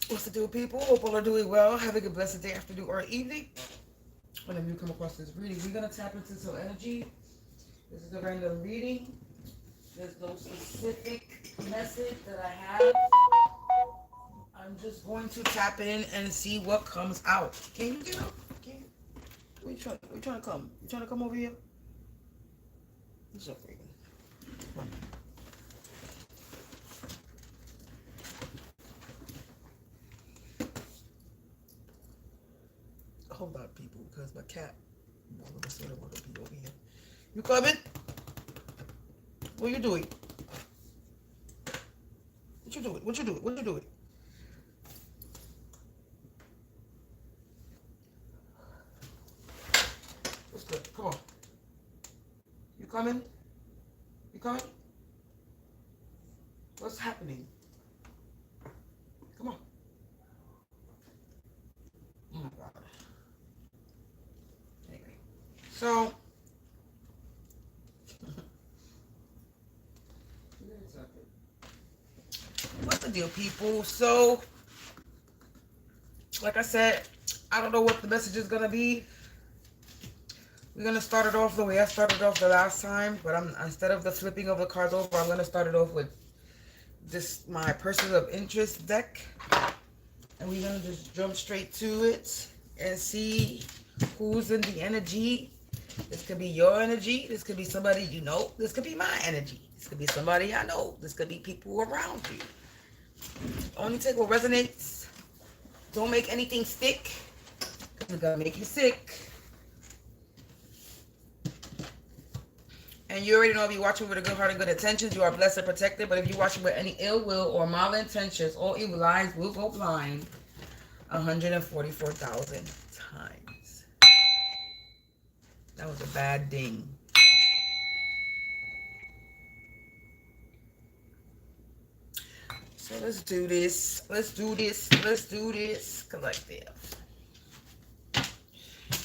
What's the deal, people? Hope all are doing well. Having a blessed day, afternoon, or evening. Whenever you come across this reading, we're going to tap into some energy. This is a random reading. There's no specific message that I have. I'm just going to tap in and see what comes out. Can you get up? Can you? Where you trying to come? You trying to come over here? What's up, Reagan? Come on. Hold on, people, because my cat want to be over here. You coming? What you doing? What you doing? What you doing? What you doing? What's good? Come on. You coming? You coming? What's happening? Come on. Oh my God. Anyway, so what's the deal, people? So, like I said, I don't know what the message is gonna be. We're gonna start it off the way I started off the last time, but instead of the flipping of the cards over, I'm gonna start it off with this my persons of interest deck, and we're gonna just jump straight to it and see who's in the energy. This could be your energy. This could be somebody you know. This could be my energy. This could be somebody I know. This could be people around you. Only take what resonates. Don't make anything stick, because it's gonna make you sick. And you already know, if you're watching with a good heart and good intentions, you are blessed and protected. But if you're watching with any ill will or malintentions, all evil eyes will go blind 144,000 times. That was a bad ding. So let's do this. Let's do this. Let's do this. Collective.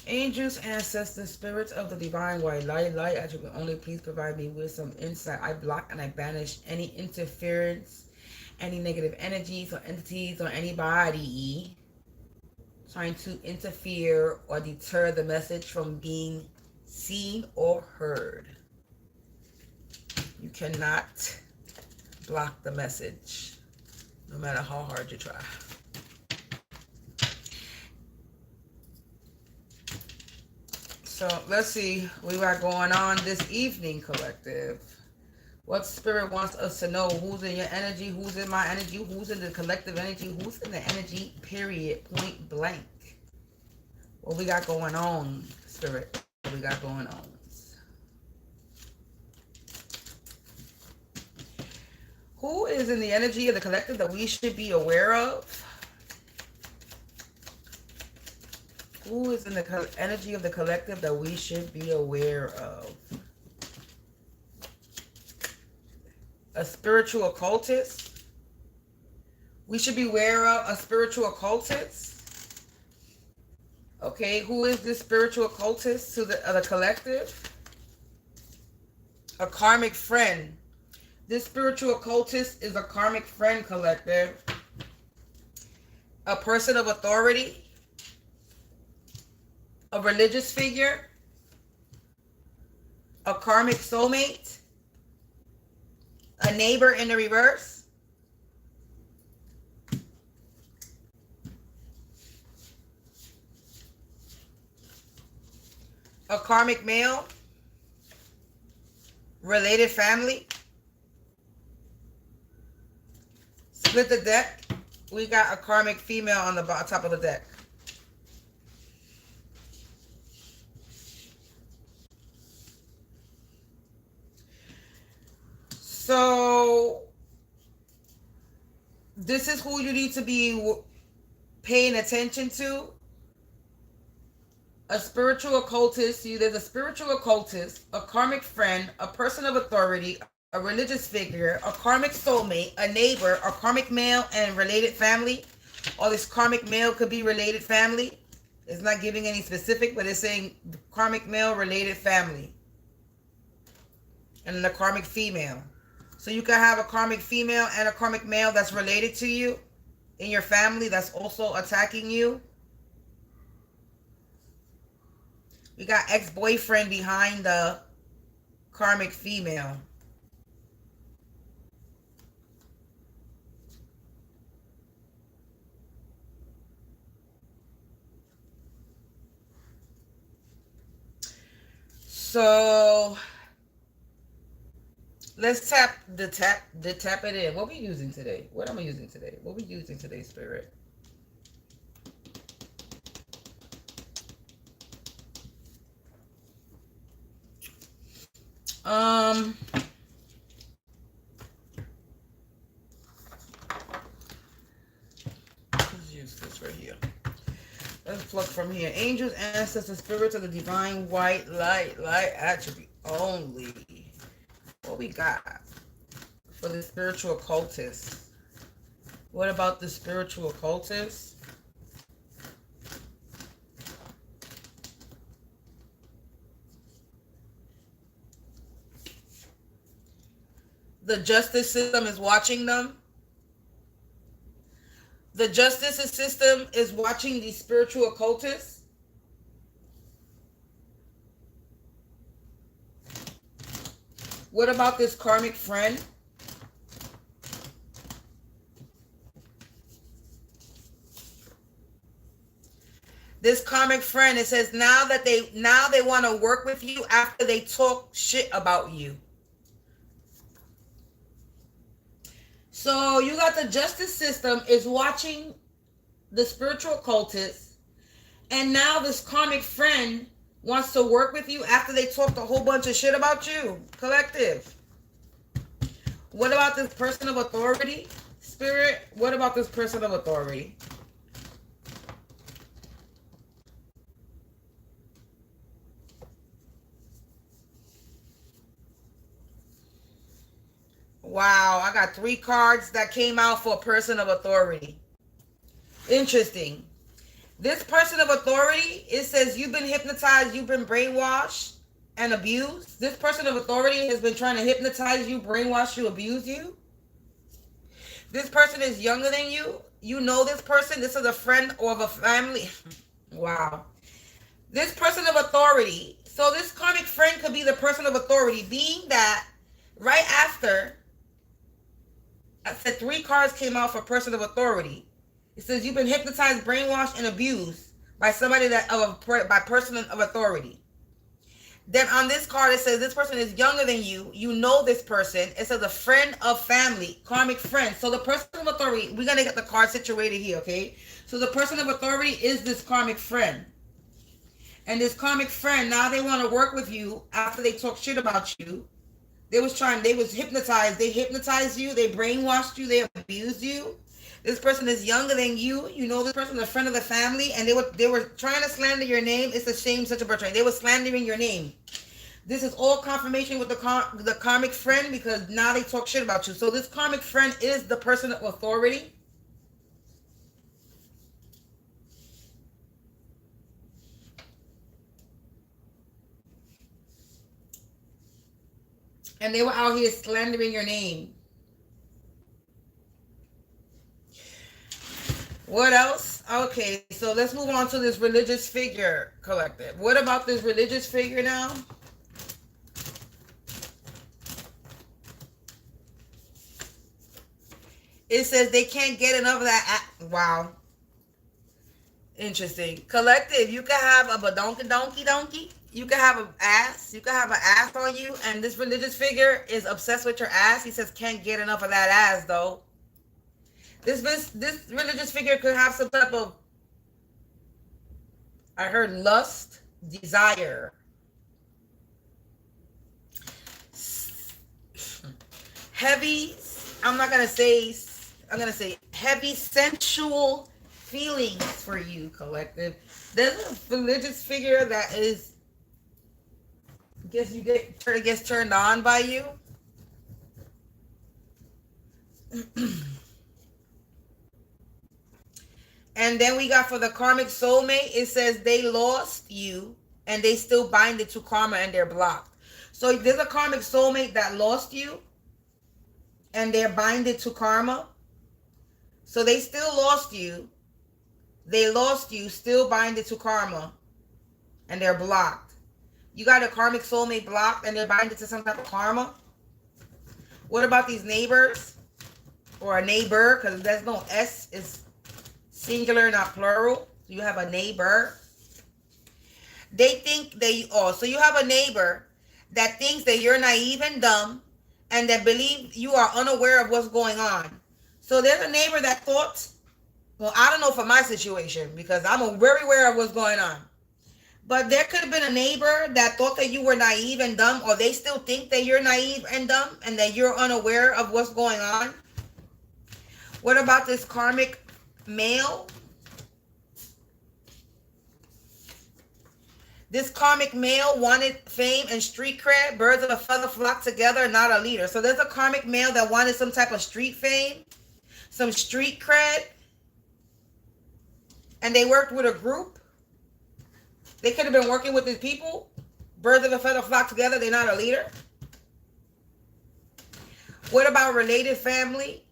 Angels, ancestors, spirits of the divine white light, as you can only please provide me with some insight. I block and I banish any interference, any negative energies or entities or anybody trying to interfere or deter the message from being seen or heard. You cannot block the message, no matter how hard you try. So let's see what we got going on this evening, collective. What spirit wants us to know? Who's in your energy? Who's in my energy? Who's in the collective energy? Who's in the energy? Period. Point blank. What we got going on, spirit? What we got going on? Who is in the energy of the collective that we should be aware of? Who is in the energy of the collective that we should be aware of? A spiritual occultist. We should be aware of a spiritual occultist. Okay, who is this spiritual occultist to the collective? A karmic friend. This spiritual occultist is a karmic friend, collective. A person of authority. A religious figure, a karmic soulmate, a neighbor in the reverse, a karmic male, related family. Split the deck. We got a karmic female on the top of the deck. So this is who you need to be paying attention to. A spiritual occultist. There's a spiritual occultist, a karmic friend, a person of authority, a religious figure, a karmic soulmate, a neighbor, a karmic male, and related family. Or this karmic male could be related family. It's not giving any specific, but it's saying karmic male, related family. And the karmic female. So you can have a karmic female and a karmic male that's related to you. in your family that's also attacking you. We got ex-boyfriend behind the karmic female. So let's tap it in. What are we using today? What am I using today? What are we using today, Spirit? Let's use this right here. Let's pluck from here. Angels, ancestors, spirits of the divine white light attribute only. What we got for the spiritual cultists? What about the spiritual cultists? The justice system is watching them. The justice system is watching these spiritual occultists. What about this karmic friend? This karmic friend, it says now they want to work with you after they talk shit about you. So you got the justice system is watching the spiritual cultists, and now this karmic friend wants to work with you after they talked a whole bunch of shit about you. Collective. What about this person of authority? Spirit, what about this person of authority? Wow, I got 3 cards that came out for a person of authority. Interesting. This person of authority, it says you've been hypnotized, you've been brainwashed and abused. This person of authority has been trying to hypnotize you, brainwash you, abuse you. This person is younger than you. You know this person. This is a friend or of a family. Wow. This person of authority. So this karmic friend could be the person of authority, being that right after I said 3 cards came out for person of authority. It says you've been hypnotized, brainwashed, and abused by somebody by person of authority. Then on this card, it says this person is younger than you. You know this person. It says a friend of family, karmic friend. So the person of authority, we're going to get the card situated here, okay? So the person of authority is this karmic friend. And this karmic friend, now they want to work with you after they talk shit about you. They was hypnotized. They hypnotized you. They brainwashed you. They abused you. This person is younger than you. You know this person is a friend of the family, and they were trying to slander your name. It's a shame, such a birthright. They were slandering your name. This is all confirmation with the karmic friend, because now they talk shit about you. So this karmic friend is the person of authority. And they were out here slandering your name. What else? Okay, so let's move on to this religious figure collective. What about this religious figure now? It says they can't get enough of that. Wow. Interesting. Collective, you can have a donkey. You can have an ass. You can have an ass on you. And this religious figure is obsessed with your ass. He says can't get enough of that ass, though. This religious figure could have some type of, I heard, lust, desire. Heavy, I'm going to say heavy sensual feelings for you, collective. There's a religious figure that is, gets turned on by you. And then we got for the karmic soulmate, it says they lost you and they still bind it to karma and they're blocked. So there's a karmic soulmate that lost you and they're binded to karma. So they still lost you. They lost you, still binded to karma, and they're blocked. You got a karmic soulmate blocked, and they're binded to some type of karma. What about these neighbors? Or a neighbor, because there's no S, it's singular, not plural. So you have a neighbor. They think they, oh, so you have a neighbor that thinks that you're naive and dumb, and that believe you are unaware of what's going on. So there's a neighbor that thought, well, I don't know for my situation, because I'm very aware of what's going on. But there could have been a neighbor that thought that you were naive and dumb, or they still think that you're naive and dumb, and that you're unaware of what's going on. What about this karmic male? This karmic male wanted fame and street cred. Birds of a feather flock together, not a leader. So there's a karmic male that wanted some type of street fame, some street cred, and they worked with a group. They could have been working with these people. Birds of a feather flock together, they're not a leader. What about related family?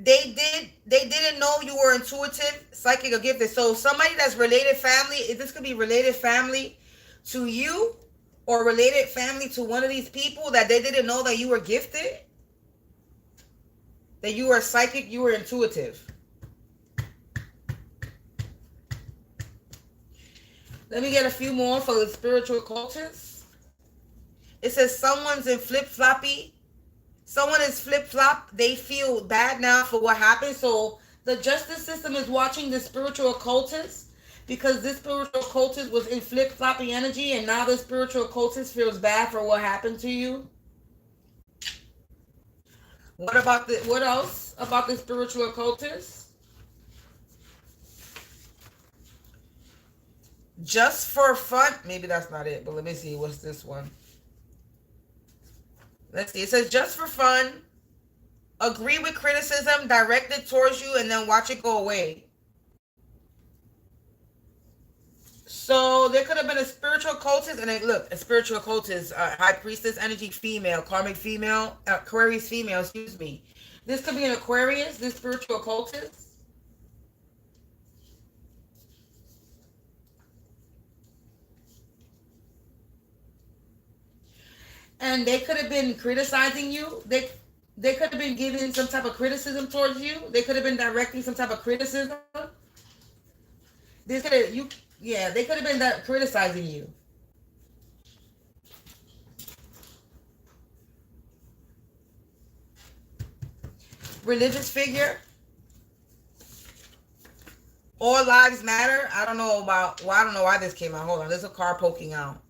They didn't know you were intuitive, psychic, or gifted. So somebody that's related family, this could be related family to you, or related family to one of these people that they didn't know that you were gifted, that you were psychic, you were intuitive. Let me get a few more for the spiritual cultists. It says someone's in flip-floppy. Someone is flip-flop. They feel bad now for what happened. So the justice system is watching the spiritual occultist, because this spiritual occultist was in flip-floppy energy, and now the spiritual occultist feels bad for what happened to you. What else about the spiritual occultist? Just for fun. Maybe that's not it, but let me see. What's this one? Let's see. It says, just for fun, agree with criticism directed towards you, and then watch it go away. So there could have been a spiritual cultist, and look, a spiritual cultist, high priestess energy female, karmic female, Aquarius female, excuse me. This could be an Aquarius, this spiritual cultist. And they could have been criticizing you. They could have been giving some type of criticism towards you. They could have been directing some type of criticism. They could have been criticizing you. Religious figure. All lives matter. I don't know why this came out. Hold on, there's a car poking out.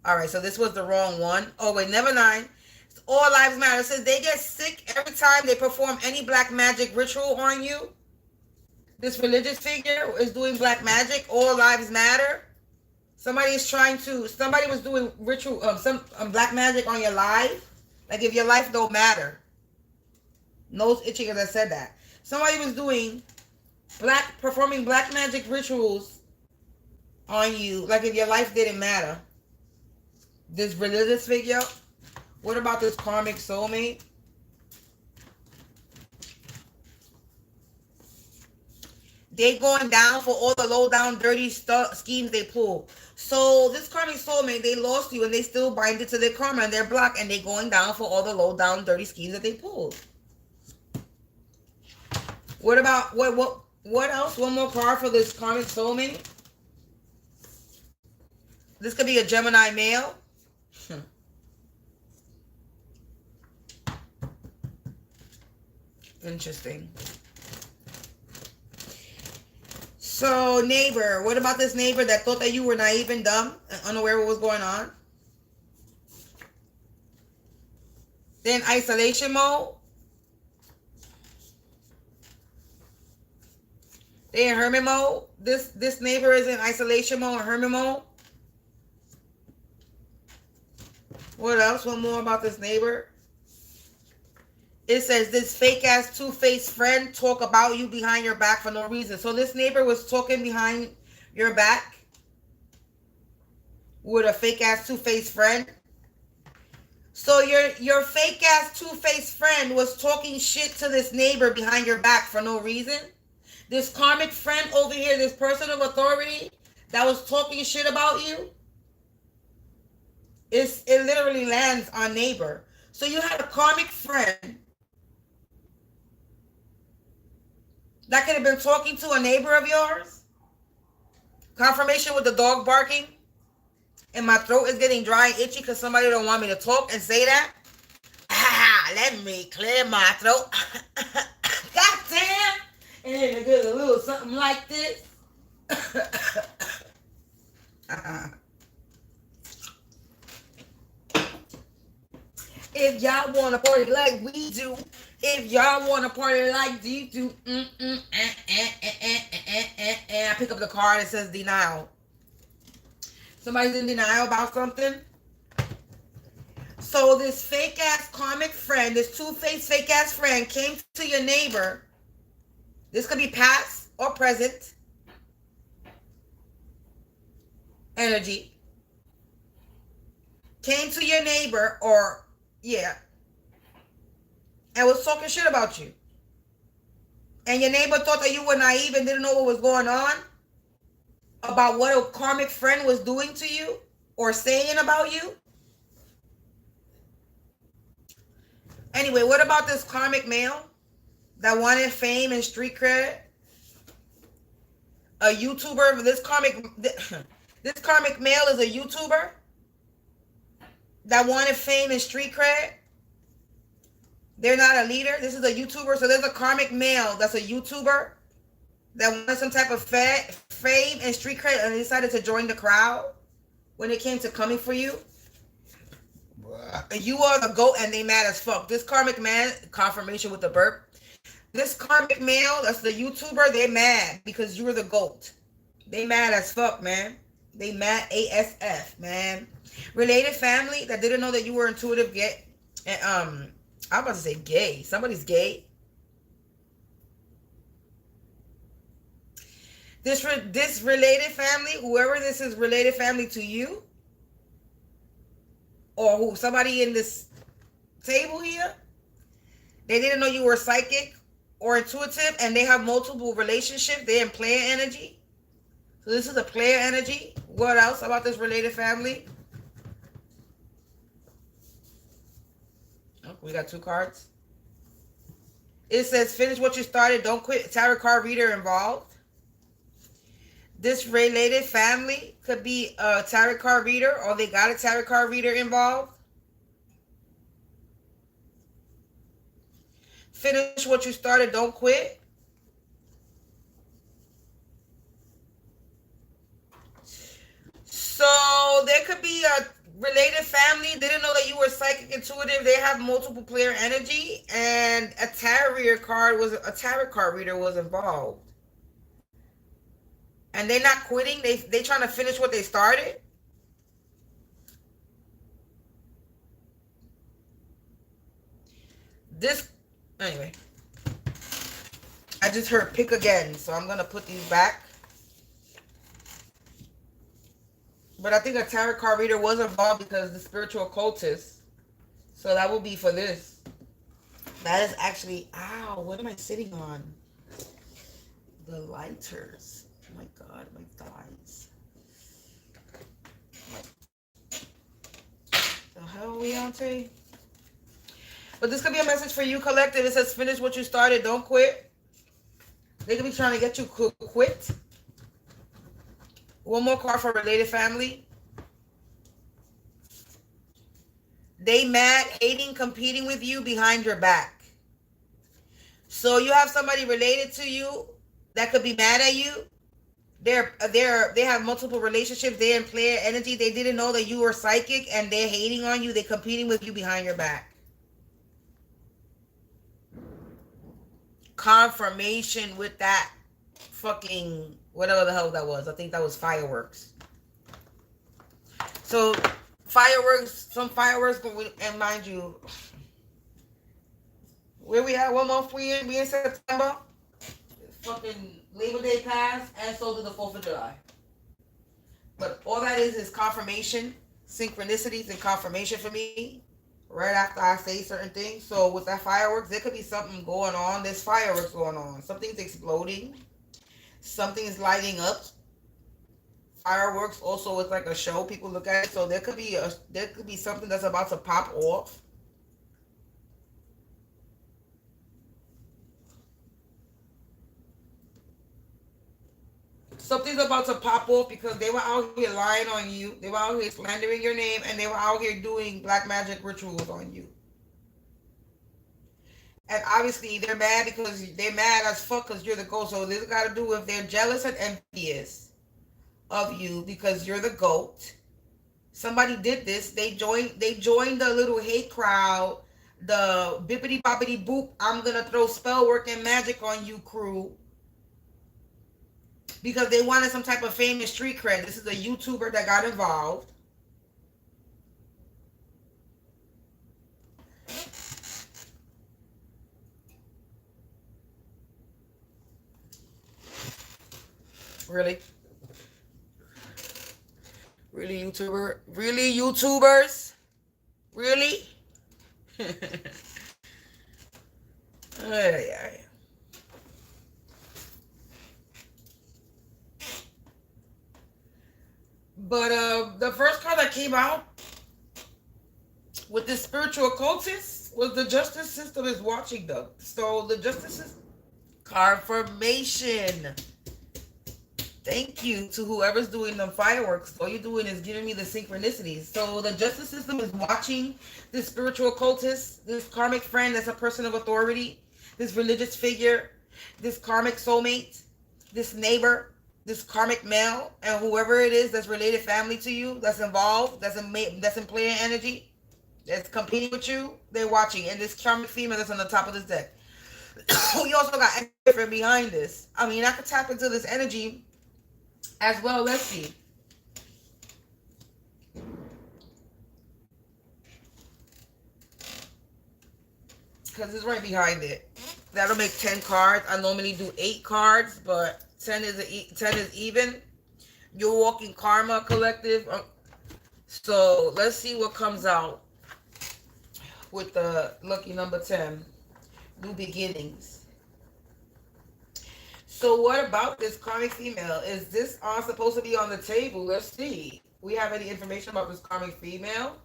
All right, so this was the wrong one. Oh, wait, never mind. All lives matter. It says they get sick every time they perform any black magic ritual on you. This religious figure is doing black magic. All lives matter. Somebody was doing ritual, some black magic on your life. Like if your life don't matter. Nose itching as I said that. Somebody was performing black magic rituals on you. Like if your life didn't matter. This religious figure. What about this karmic soulmate? They going down for all the low down dirty schemes they pull. So this karmic soulmate, they lost you and they still bind it to their karma and they're blocked, and they going down for all the low down dirty schemes that they pulled. What about what else? One more card for this karmic soulmate. This could be a Gemini male. Interesting. So, neighbor. What about this neighbor that thought that you were naive and dumb and unaware of what was going on? Then isolation mode. They in hermit mode. This neighbor is in isolation mode or hermit mode. What else? One more about this neighbor. It says this fake ass two-faced friend talk about you behind your back for no reason. So this neighbor was talking behind your back with a fake ass two-faced friend. So your fake ass two-faced friend was talking shit to this neighbor behind your back for no reason. This karmic friend over here, this person of authority that was talking shit about you, it literally lands on neighbor. So you had a karmic friend that could have been talking to a neighbor of yours. Confirmation with the dog barking. And my throat is getting dry and itchy because somebody don't want me to talk and say that. Let me clear my throat. God damn. And then it goes a little something like this. If y'all want to party like we do, if y'all want to party like we do, I pick up the card that says denial. Somebody's in denial about something. So this fake ass karmic friend, this two-faced fake ass friend came to your neighbor. This could be past or present energy. Came to your neighbor or, yeah, and was talking shit about you. And your neighbor thought that you were naive and didn't know what was going on about what a karmic friend was doing to you or saying about you. Anyway, what about this karmic male that wanted fame and street cred? A YouTuber. This karmic male is a YouTuber that wanted fame and street cred. They're not a leader. This is a YouTuber. So there's a karmic male that's a YouTuber that wanted some type of fame and street cred and decided to join the crowd when it came to coming for you. You are the GOAT and they mad as fuck. This karmic man, confirmation with the burp. This karmic male, that's the YouTuber, they mad because you were the GOAT. They mad as fuck, man. They mad ASF, man. Related family that didn't know that you were intuitive gay. I'm about to say gay. Somebody's gay. This related family, whoever this is related family to you, or who somebody in this table here, they didn't know you were psychic or intuitive, and they have multiple relationships. They're in player energy. So this is a player energy. What else about this related family? Oh, we got two cards. It says, finish what you started. Don't quit. Tarot card reader involved. This related family could be a tarot card reader, or they got a tarot card reader involved. Finish what you started. Don't quit. So there could be a related family. They didn't know that you were psychic intuitive. They have multiple player energy, and a tarot card reader was involved. And they're not quitting. They trying to finish what they started. Anyway. I just heard pick again, so I'm going to put these back. But I think a tarot card reader was involved because the spiritual occultist. So that will be for this. That is actually, ow, what am I sitting on? The lighters. Oh my God, my thighs. The hell are we on today? But this could be a message for you, collective. It says, finish what you started. Don't quit. They could be trying to get you to quit. One more card for related family. They mad, hating, competing with you behind your back. So you have somebody related to you that could be mad at you. They have multiple relationships. They're in player energy. They didn't know that you were psychic and they're hating on you. They're competing with you behind your back. Confirmation with that fucking whatever the hell that was. I think that was fireworks. So some fireworks, and mind you, where we at? What month we in? We in September. Fucking Labor Day passed, and so did the 4th of July. But all that is confirmation, synchronicities and confirmation for me. right after I say certain things. So with that fireworks, there could be something going on. There's fireworks going on. Something's exploding. Something's lighting up. Fireworks also is like a show. People look at it. So there could be something that's about to pop off. Something's about to pop off because they were out here lying on you. They were out here slandering your name, and they were out here doing black magic rituals on you. And obviously they're mad because they're mad as fuck because you're the goat. So this got to do with they're jealous and envious of you because you're the goat. Somebody did this. They joined the little hate crowd, the bippity boppity boop, I'm gonna throw spell work and magic on you crew. Because they wanted some type of famous street cred. This is a YouTuber that got involved. Really? Really, YouTuber? Really, YouTubers? Really? Yeah. But the first card that came out with this spiritual occultist was the justice system is watching them. So the justice system, confirmation. Thank you to whoever's doing the fireworks. All you're doing is giving me the synchronicities. So the justice system is watching this spiritual occultist, this karmic friend that's a person of authority, this religious figure, this karmic soulmate, this neighbor, this karmic male, and whoever it is that's related family to you, that's involved, that's in player energy, that's competing with you, they're watching. And this karmic female that's on the top of this deck. We also got different behind this. I mean, I could tap into this energy as well. Let's see. Because it's right behind it. That'll make 10 cards. I normally do 8 cards, but 10 is even. You're walking karma collective. So let's see what comes out with the lucky number 10. New beginnings. So what about this karmic female? Is this all supposed to be on the table? Let's see. We have any information about this karmic female?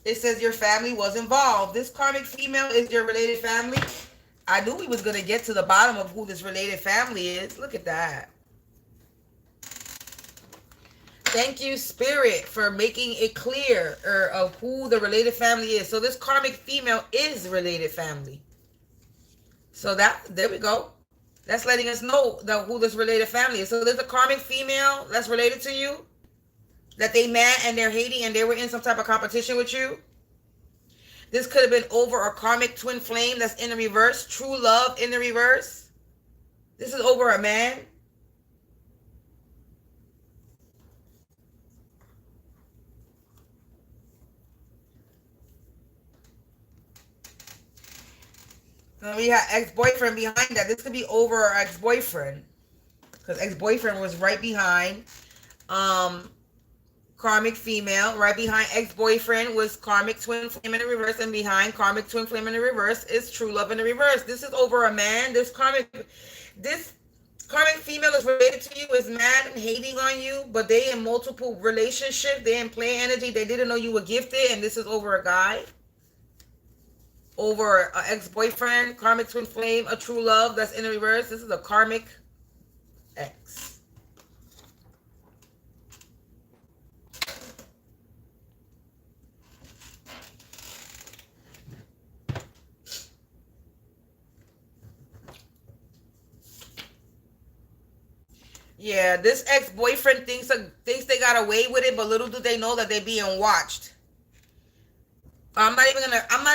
It says your family was involved. This karmic female is your related family. I knew we was going to get to the bottom of who this related family is. Look at that. Thank you, Spirit, for making it clear of who the related family is. So this karmic female is related family. So there we go. That's letting us know who this related family is. So there's a karmic female that's related to you, that they mad and they're hating and they were in some type of competition with you. This could have been over a karmic twin flame that's in the reverse. True love in the reverse. This is over a man. And we have ex-boyfriend behind that. This could be over our ex-boyfriend. Because ex-boyfriend was right behind karmic female. Right behind ex-boyfriend was karmic twin flame in the reverse. And behind karmic twin flame in the reverse is true love in the reverse. This is over a man. This karmic female is related to you, is mad and hating on you. But they in multiple relationships. They in play energy. They didn't know you were gifted. And this is over a guy. Over an ex-boyfriend, karmic twin flame, a true love that's in the reverse. This is a karmic ex. Yeah, this ex-boyfriend thinks they got away with it, but little do they know that they're being watched. I'm not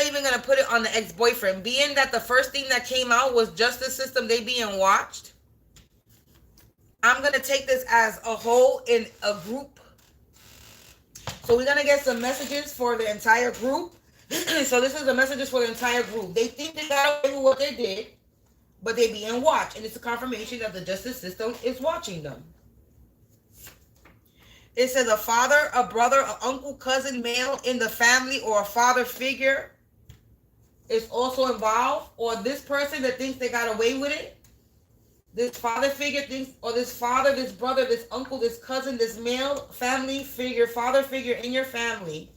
even gonna put it on the ex-boyfriend. Being that the first thing that came out was justice system, they being watched. I'm gonna take this as a whole in a group. So we're gonna get some messages for the entire group. So this is the messages for the entire group. They think they got away with what they did, but they being watched, and it's a confirmation that the justice system is watching them. It says a father, a brother, an uncle, cousin, male in the family, or a father figure is also involved, or this person that thinks they got away with it. This father figure thinks, or this father, this brother, this uncle, this cousin, this male family figure, father figure in your family,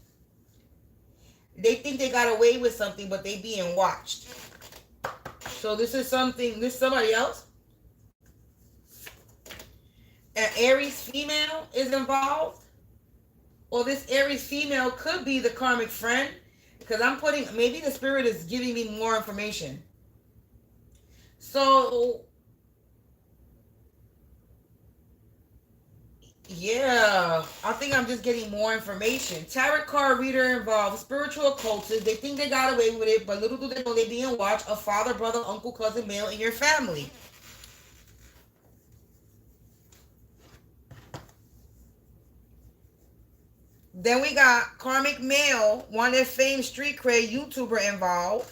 they think they got away with something, but they being watched. So this is something, this is somebody else. An Aries female is involved, or this Aries female could be the karmic friend, because I'm putting, maybe the spirit is giving me more information. So yeah, I think I'm just getting more information. Tarot card reader involved, spiritual occultists. They think they got away with it, but little do they know they being watched. A father, brother, uncle, cousin, male in your family. Then we got karmic male, wanted fame, street cred, YouTuber involved.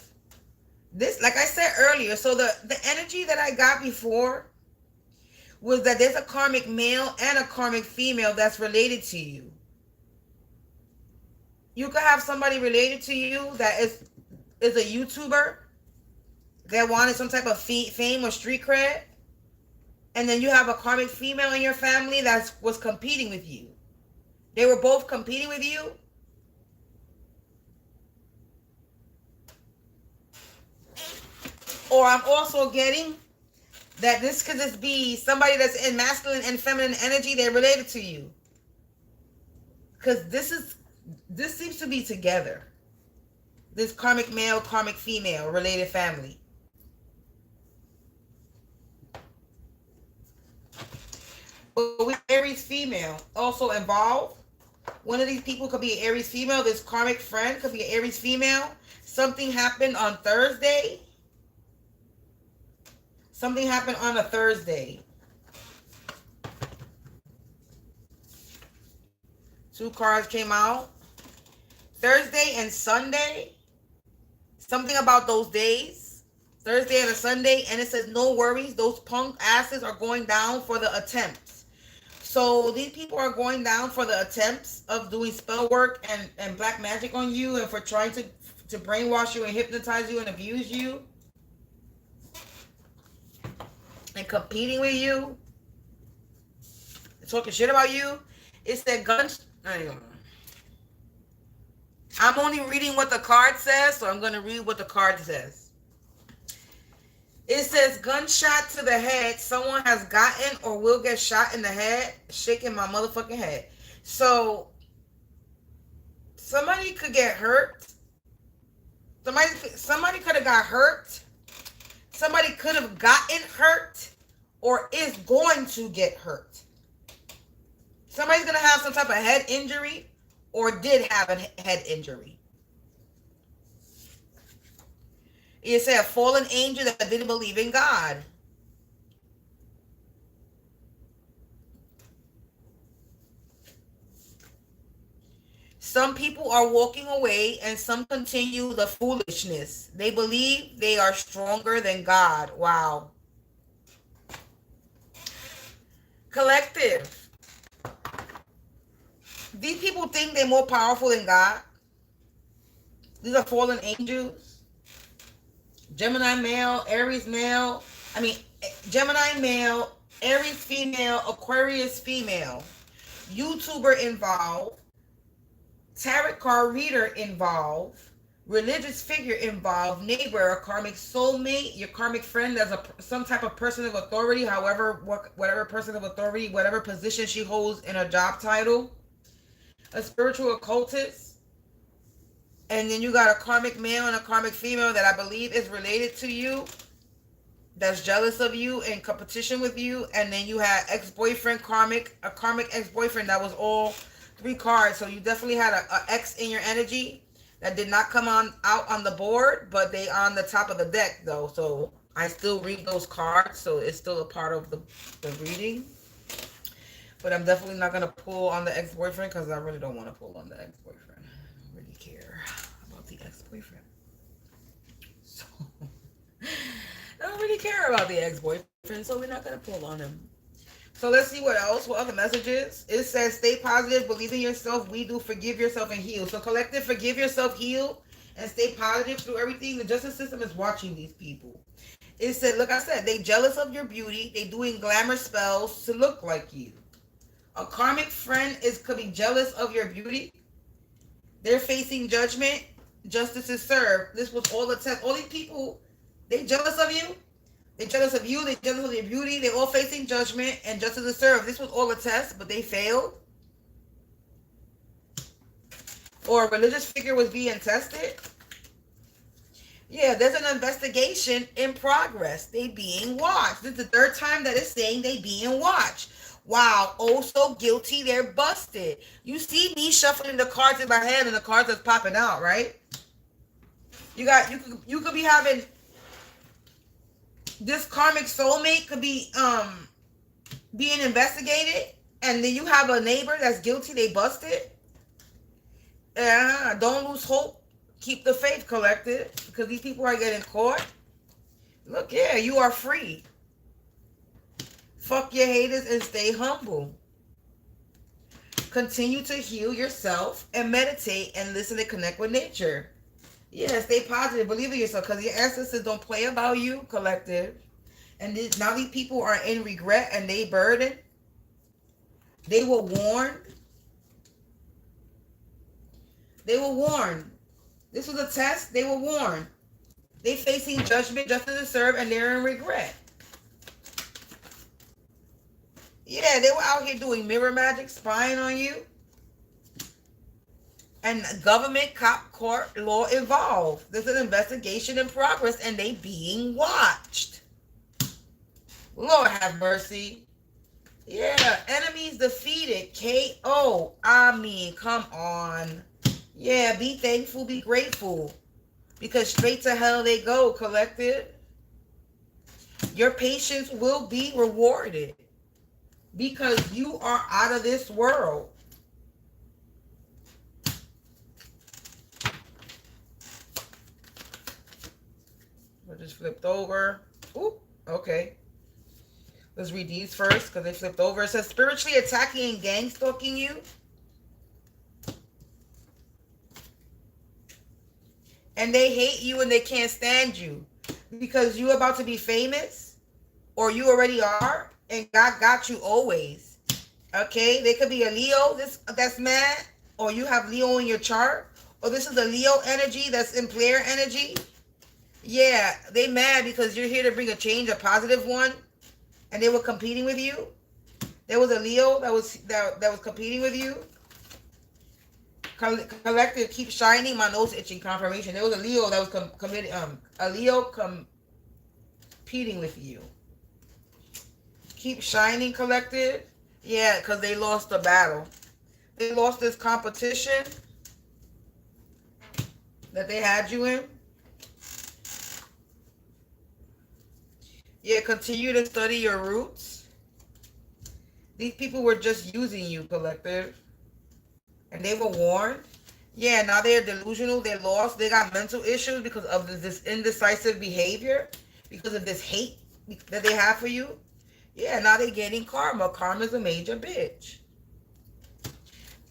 This, like I said earlier, so the energy that I got before was that there's a karmic male and a karmic female that's related to you. You could have somebody related to you that is a YouTuber that wanted some type of fame or street cred, and then you have a karmic female in your family that was competing with you. They were both competing with you. Or I'm also getting that this could just be somebody that's in masculine and feminine energy. They're related to you. Because this seems to be together. This karmic male, karmic female, related family. But with Aries female also involved. One of these people could be an Aries female. This karmic friend could be an Aries female. Something happened on Thursday. Something happened on a Thursday. Two cards came out. Thursday and Sunday. Something about those days. Thursday and a Sunday. And it says, no worries. Those punk asses are going down for the attempts. So these people are going down for the attempts of doing spell work and black magic on you, and for trying to brainwash you and hypnotize you and abuse you. And competing with you. Talking shit about you. It's that guns. I'm only reading what the card says, so I'm going to read what the card says. It says, gunshot to the head. Someone has gotten or will get shot in the head. Shaking my motherfucking head. So, somebody could get hurt. Somebody could have got hurt. Somebody could have gotten hurt or is going to get hurt. Somebody's going to have some type of head injury or did have a head injury. It said a fallen angel that didn't believe in God. Some people are walking away and some continue the foolishness. They believe they are stronger than God. Wow. Collective. These people think they're more powerful than God. These are fallen angels. Gemini male, Aries male. Gemini male, Aries female, Aquarius female. YouTuber involved. Tarot card reader involved. Religious figure involved. Neighbor, a karmic soulmate, your karmic friend as some type of person of authority, whatever person of authority, whatever position she holds in a job title. A spiritual occultist. And then you got a karmic male and a karmic female that I believe is related to you, that's jealous of you, in competition with you. And then you had ex-boyfriend karmic, a karmic ex-boyfriend. That was all 3 cards. So you definitely had a ex in your energy that did not come out on the board, but they on the top of the deck though. So I still read those cards, so it's still a part of the reading. But I'm definitely not going to pull on the ex-boyfriend because I really don't want to pull on the ex-boyfriend. I don't really care about the ex-boyfriend. So, I don't really care about the ex-boyfriend, so we're not going to pull on him. So let's see what else, what other messages. It says, stay positive, believe in yourself, we do, forgive yourself and heal. So collective, forgive yourself, heal, and stay positive through everything. The justice system is watching these people. It said, look, I said, they jealous of your beauty. They doing glamour spells to look like you. A karmic friend could be jealous of your beauty. They're facing judgment. Justice is served. This was all the test. All these people, they jealous of you. They jealous of you. They jealous of your beauty. They're all facing judgment, and justice is served. This was all a test, but they failed. Or a religious figure was being tested. Yeah, there's an investigation in progress. They being watched. This is the third time that it's saying they being watched. Wow, oh so guilty, they're busted. You see me shuffling the cards in my hand and the cards are popping out, right? You could be having this karmic soulmate could be being investigated, and then you have a neighbor that's guilty, they busted. Don't lose hope. Keep the faith, collective, because these people are getting caught. Look, yeah, you are free. Fuck your haters and stay humble. Continue to heal yourself and meditate and listen and connect with nature. Yeah, stay positive. Believe in yourself, because your ancestors don't play about you, collective. And now these people are in regret and they burdened. They were warned. They were warned. This was a test. They were warned. They facing judgment, justice is served, and they're in regret. Yeah, they were out here doing mirror magic, spying on you. And government, cop, court, law involved. There's an investigation in progress, and they being watched. Lord have mercy. Yeah, enemies defeated. KO. I mean, come on. Yeah, be thankful, be grateful. Because straight to hell they go, collective. Your patience will be rewarded. Because you are out of this world. I just flipped over. Ooh, okay. Let's read these first because they flipped over. It says, spiritually attacking and gang stalking you. And they hate you and they can't stand you. Because you're about to be famous. Or you already are. And God got you always. Okay? They could be a Leo that's mad. Or you have Leo in your chart. Or this is a Leo energy that's in player energy. Yeah, they mad because you're here to bring a change, a positive one. And they were competing with you. There was a Leo that was competing with you. Collective, keep shining. My nose itching. Confirmation. There was a Leo that was competing with you. Keep shining, collective. Yeah, because they lost the battle. They lost this competition that they had you in. Yeah, continue to study your roots. These people were just using you, collective. And they were warned. Yeah, now they're delusional. They're lost. They got mental issues because of this indecisive behavior. Because of this hate that they have for you. Yeah, now they're getting karma. Karma's a major bitch.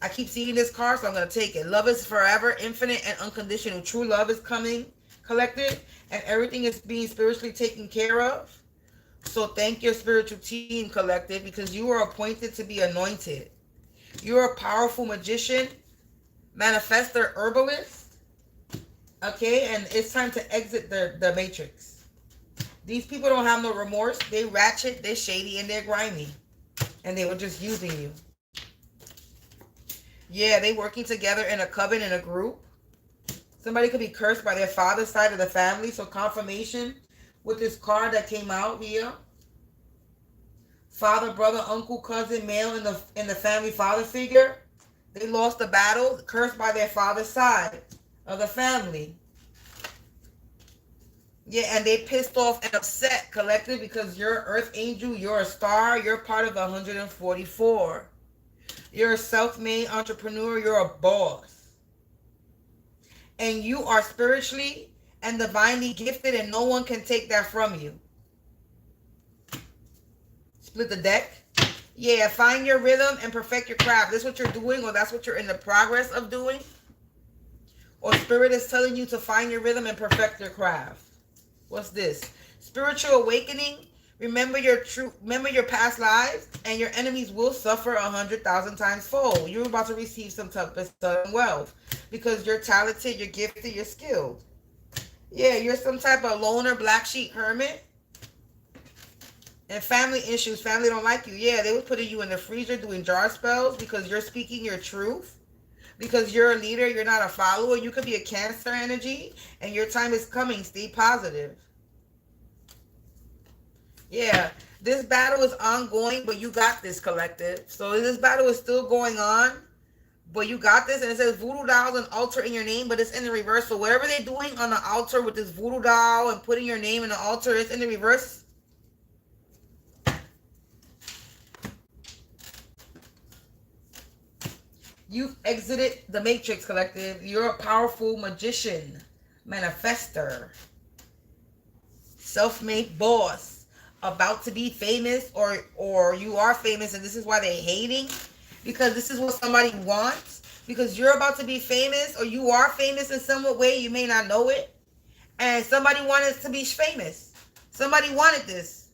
I keep seeing this card, so I'm going to take it. Love is forever, infinite, and unconditional. True love is coming, collective. And everything is being spiritually taken care of. So thank your spiritual team, collective, because you are appointed to be anointed. You're a powerful magician, manifestor, herbalist. Okay, and it's time to exit the matrix. These people don't have no remorse. They ratchet, they're shady, and they're grimy. And they were just using you. Yeah, they working together in a coven, in a group. Somebody could be cursed by their father's side of the family. So confirmation with this card that came out here. Father, brother, uncle, cousin, male in the family father figure. They lost the battle, cursed by their father's side of the family. Yeah, and they pissed off and upset, collective, because you're earth angel, you're a star, you're part of 144. You're a self-made entrepreneur, you're a boss. And you are spiritually and divinely gifted, and no one can take that from you. Split the deck. Yeah, find your rhythm and perfect your craft. This is what you're doing, or that's what you're in the progress of doing. Or spirit is telling you to find your rhythm and perfect your craft. What's this? Spiritual awakening. Remember your past lives, and your enemies will suffer 100,000 times fold. You're about to receive some type of sudden wealth because you're talented, you're gifted, you're skilled. Yeah, you're some type of loner, black sheep hermit. And family issues. Family don't like you. Yeah, they would put you in the freezer doing jar spells because you're speaking your truth. Because you're a leader, you're not a follower. You could be a Cancer energy, and your time is coming. Stay positive. Yeah, this battle is ongoing, but you got this, collective. So this battle is still going on, but you got this. And it says voodoo dolls and altar in your name, but it's in the reverse. So whatever they're doing on the altar with this voodoo doll and putting your name in the altar, it's in the reverse. You've exited the matrix, collective. You're a powerful magician, manifester, self-made boss. About to be famous, or you are famous, and this is why they're hating, because this is what somebody wants, because you're about to be famous, or you are famous in some way, you may not know it, and somebody wanted to be famous. Somebody wanted this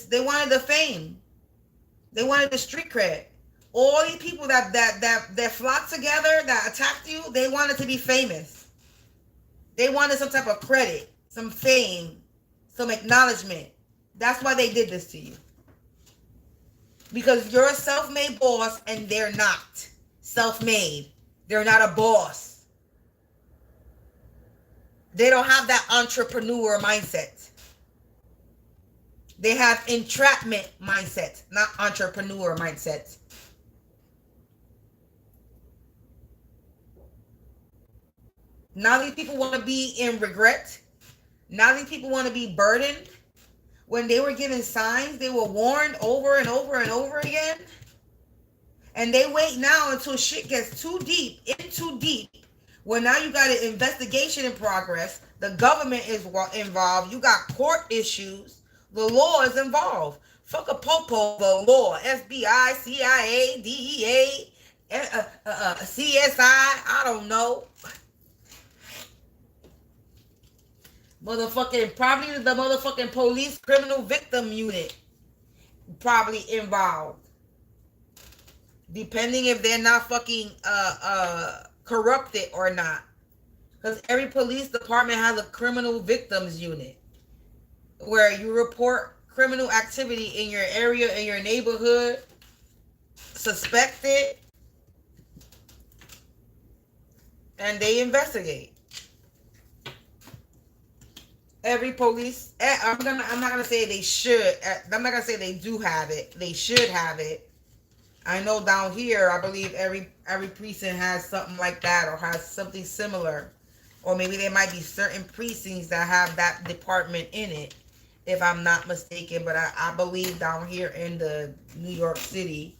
they wanted the fame, they wanted the street cred. All these people that flocked together, that attacked you, they wanted to be famous. They wanted some type of credit, some fame, some acknowledgement. That's why they did this to you. Because you're a self-made boss, and they're not self-made. They're not a boss. They don't have that entrepreneur mindset. They have entrapment mindset, not entrepreneur mindset. Now these people want to be in regret. Now these people want to be burdened. When they were given signs, they were warned over and over and over again. And they wait now until shit gets too deep, Well, now you got an investigation in progress. The government is involved. You got court issues. The law is involved. Fuck a popo, the law. FBI, CIA, DEA, CSI, I don't know. Motherfucking, probably the motherfucking police criminal victim unit probably involved. Depending if they're not fucking corrupted or not. Because every police department has a criminal victims unit where you report criminal activity in your area, in your neighborhood, suspected, and they investigate. Every police, I'm not gonna say they should. I'm not gonna say they do have it. They should have it. I know down here, I believe every precinct has something like that, or has something similar, or maybe there might be certain precincts that have that department in it, if I'm not mistaken. But I believe down here in the New York City,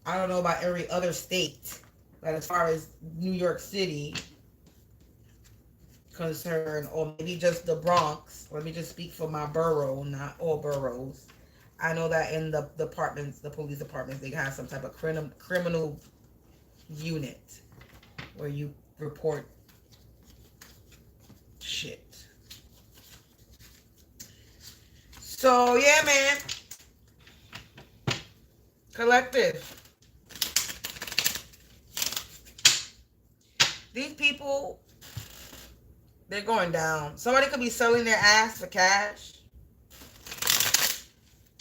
I don't know about every other state, but as far as New York City concern, or maybe just the Bronx. Let me just speak for my borough, not all boroughs. I know that in the departments, the police departments, they have some type of criminal unit where you report shit. So yeah, man. Collective. These people, they're going down. Somebody could be selling their ass for cash.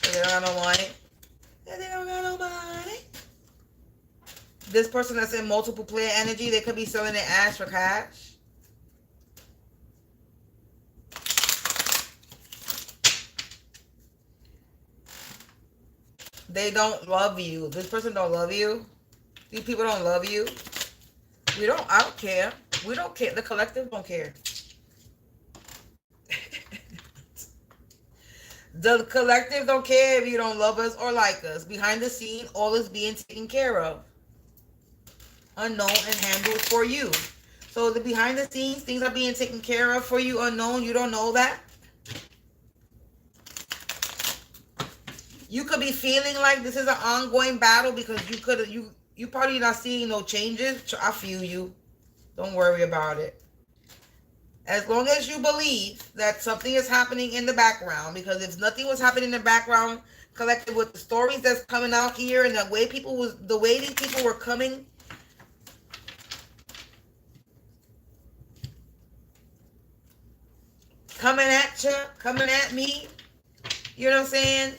They don't got no money. They don't got no money. This person that's in multiple player energy, they could be selling their ass for cash. They don't love you. This person don't love you. These people don't love you. I don't care. We don't care. The collective don't care. The collective don't care if you don't love us or like us. Behind the scene, all is being taken care of. Unknown and handled for you. So the behind the scenes, things are being taken care of for you, unknown. You don't know that. You could be feeling like this is an ongoing battle because you probably not seeing no changes. I feel you. Don't worry about it. As long as you believe that something is happening in the background, because if nothing was happening in the background, collected with the stories that's coming out here and the way these people were coming at you, coming at me, you know what I'm saying?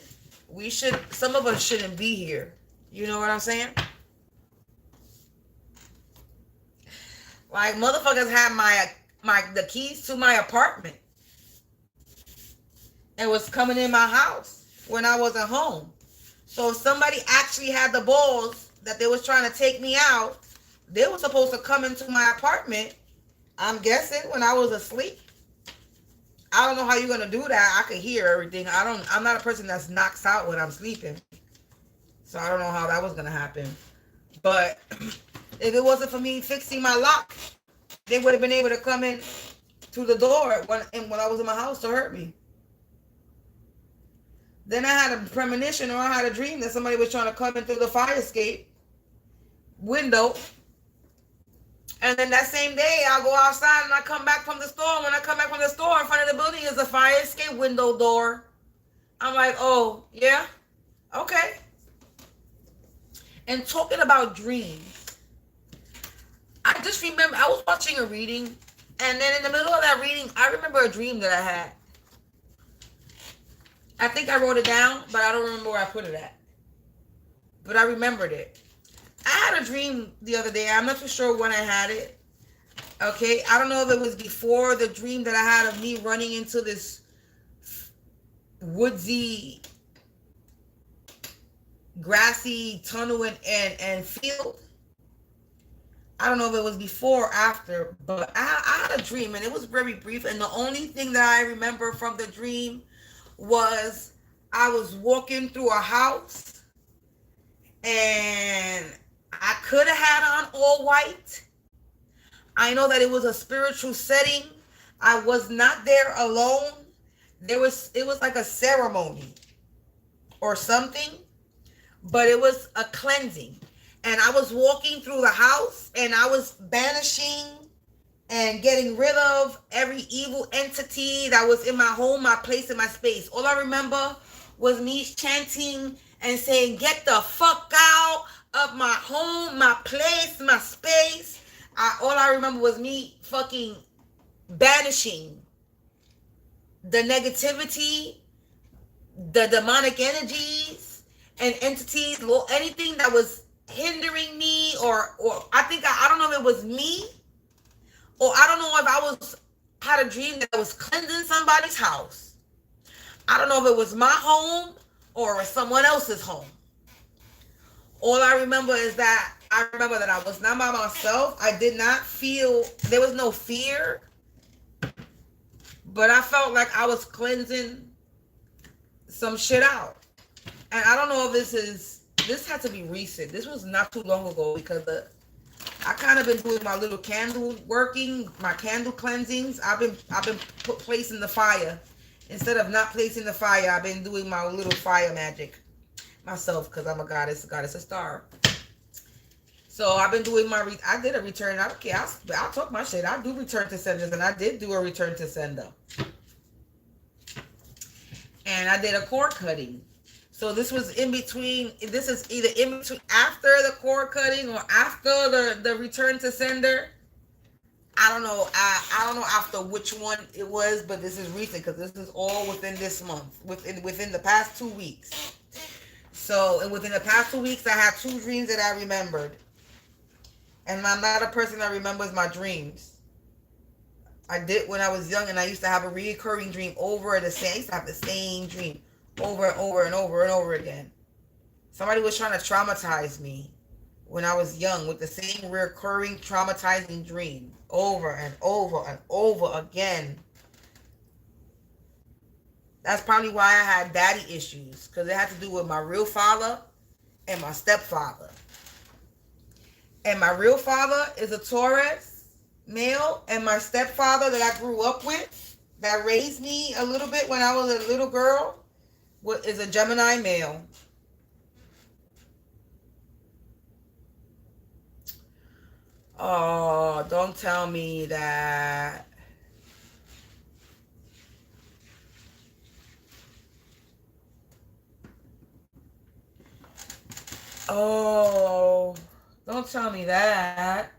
Some of us shouldn't be here. You know what I'm saying? Like, motherfuckers had the keys to my apartment and was coming in my house when I wasn't home. So if somebody actually had the balls that they was trying to take me out, they were supposed to come into my apartment, I'm guessing, when I was asleep. I don't know how you're gonna do that. I could hear everything. I'm not a person that's knocks out when I'm sleeping. So I don't know how that was gonna happen. But if it wasn't for me fixing my lock, they would have been able to come in through the door when I was in my house to hurt me. Then I had a premonition, or I had a dream that somebody was trying to come in through the fire escape window. And then that same day, I'll go outside and I come back from the store. When I come back from the store, in front of the building is a fire escape window door. I'm like, oh, yeah? Okay. And talking about dreams, I just remember, I was watching a reading, and then in the middle of that reading, I remember a dream that I had. I think I wrote it down, but I don't remember where I put it at. But I remembered it. I had a dream the other day. I'm not too sure when I had it. Okay, I don't know if it was before the dream that I had of me running into this woodsy, grassy tunnel and field. I don't know if it was before or after, but I had a dream, and it was very brief. And the only thing that I remember from the dream was I was walking through a house, and I could have had on all white. I know that it was a spiritual setting. I was not there alone. It was like a ceremony or something, but it was a cleansing. And I was walking through the house, and I was banishing and getting rid of every evil entity that was in my home, my place, and my space. All I remember was me chanting and saying, get the fuck out of my home, my place, my space. All I remember was me fucking banishing the negativity, the demonic energies and entities, anything that was hindering me, or I don't know if it was me, or I don't know if I had a dream that I was cleansing somebody's house. I don't know if it was my home or someone else's home. All I remember is that I was not by myself. I did not feel, there was no fear, but I felt like I was cleansing some shit out. And I don't know if this had to be recent. This was not too long ago, because I kind of been doing my little candle working, my candle cleansings. I've been placing the fire. Instead of not placing the fire, I've been doing my little fire magic myself, because I'm a goddess of star. So I've been doing I did a return. I don't care. I'll talk my shit. I do return to senders, and I did do a return to sender. And I did a cord cutting. So this was in between. This is either in between, after the cord cutting or after the return to sender. I don't know. I don't know after which one it was, but this is recent, because this is all within this month, within the past 2 weeks. So, and within the past 2 weeks, I had 2 dreams that I remembered. And I'm not a person that remembers my dreams. I did when I was young, and I used to have a recurring dream I used to have the same dream over and over and over and over again. Somebody was trying to traumatize me when I was young with the same recurring traumatizing dream over and over and over again. That's probably why I had daddy issues, because it had to do with my real father and my stepfather. And my real father is a Taurus male, and my stepfather that I grew up with, that raised me a little bit when I was a little girl, What is a Gemini male? Oh, don't tell me that. Oh, don't tell me that.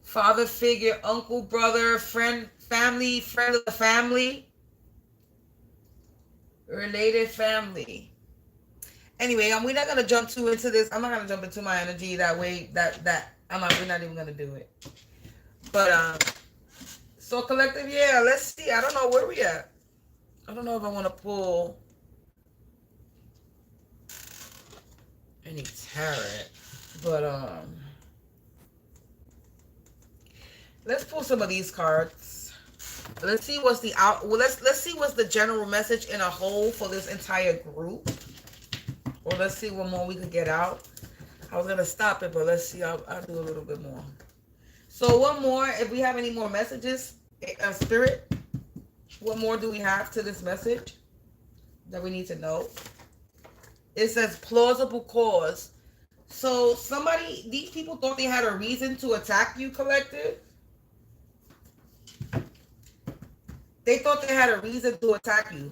Father figure, uncle, brother, friend, family, friend of the family, related family. Anyway, we're not gonna jump too into this. I'm not gonna jump into my energy that way. We're not even gonna do it. But so collective, yeah. Let's see. I don't know where we at. I don't know if I want to pull any tarot, but let's pull some of these cards. Let's see what's the let's see what's the general message in a whole for this entire group. Or let's see what more we could get out. I was gonna stop it, but let's see. I'll do a little bit more. So one more, if we have any more messages, spirit, what more do we have to this message that we need to know? It says plausible cause. So these people thought they had a reason to attack you, collective. They thought they had a reason to attack you.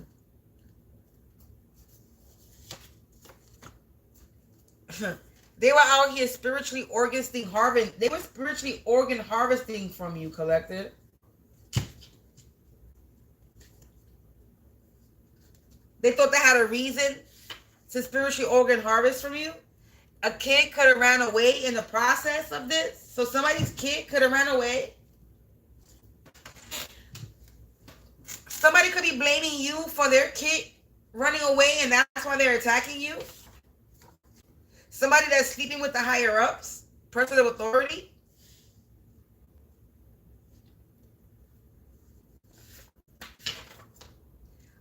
They were out here spiritually harvesting. They were spiritually organ harvesting from you, collective. They thought they had a reason to spiritually organ harvest from you. A kid could have ran away in the process of this. So somebody's kid could have ran away. Somebody could be blaming you for their kid running away, and that's why they're attacking you. Somebody that's sleeping with the higher ups, person of authority.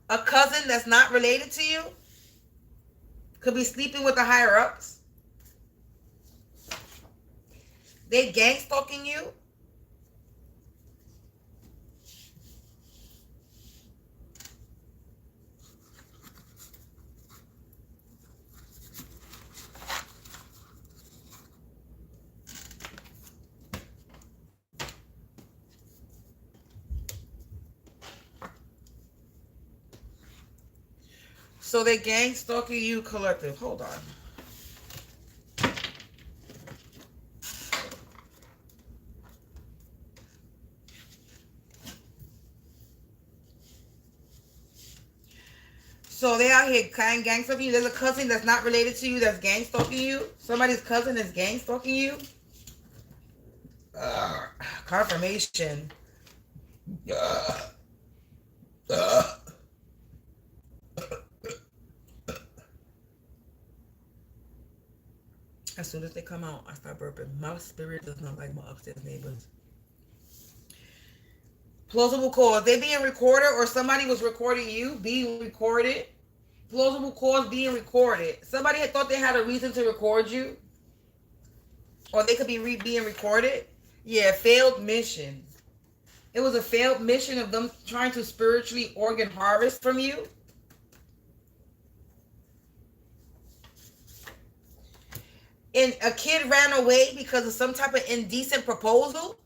A cousin that's not related to you could be sleeping with the higher ups. They gang stalking you. So they gang stalking you, collective. Hold on. So they out here gang stalking you. There's a cousin that's not related to you that's gang stalking you. Somebody's cousin is gang stalking you. Confirmation. As soon as they come out, I start burping. My spirit does not like my upstairs neighbors. Plausible cause. They being recorded, or somebody was recording you being recorded. Plausible cause being recorded. Somebody had thought they had a reason to record you. Or they could be being recorded. Yeah, failed mission. It was a failed mission of them trying to spiritually organ harvest from you. And a kid ran away because of some type of indecent proposal.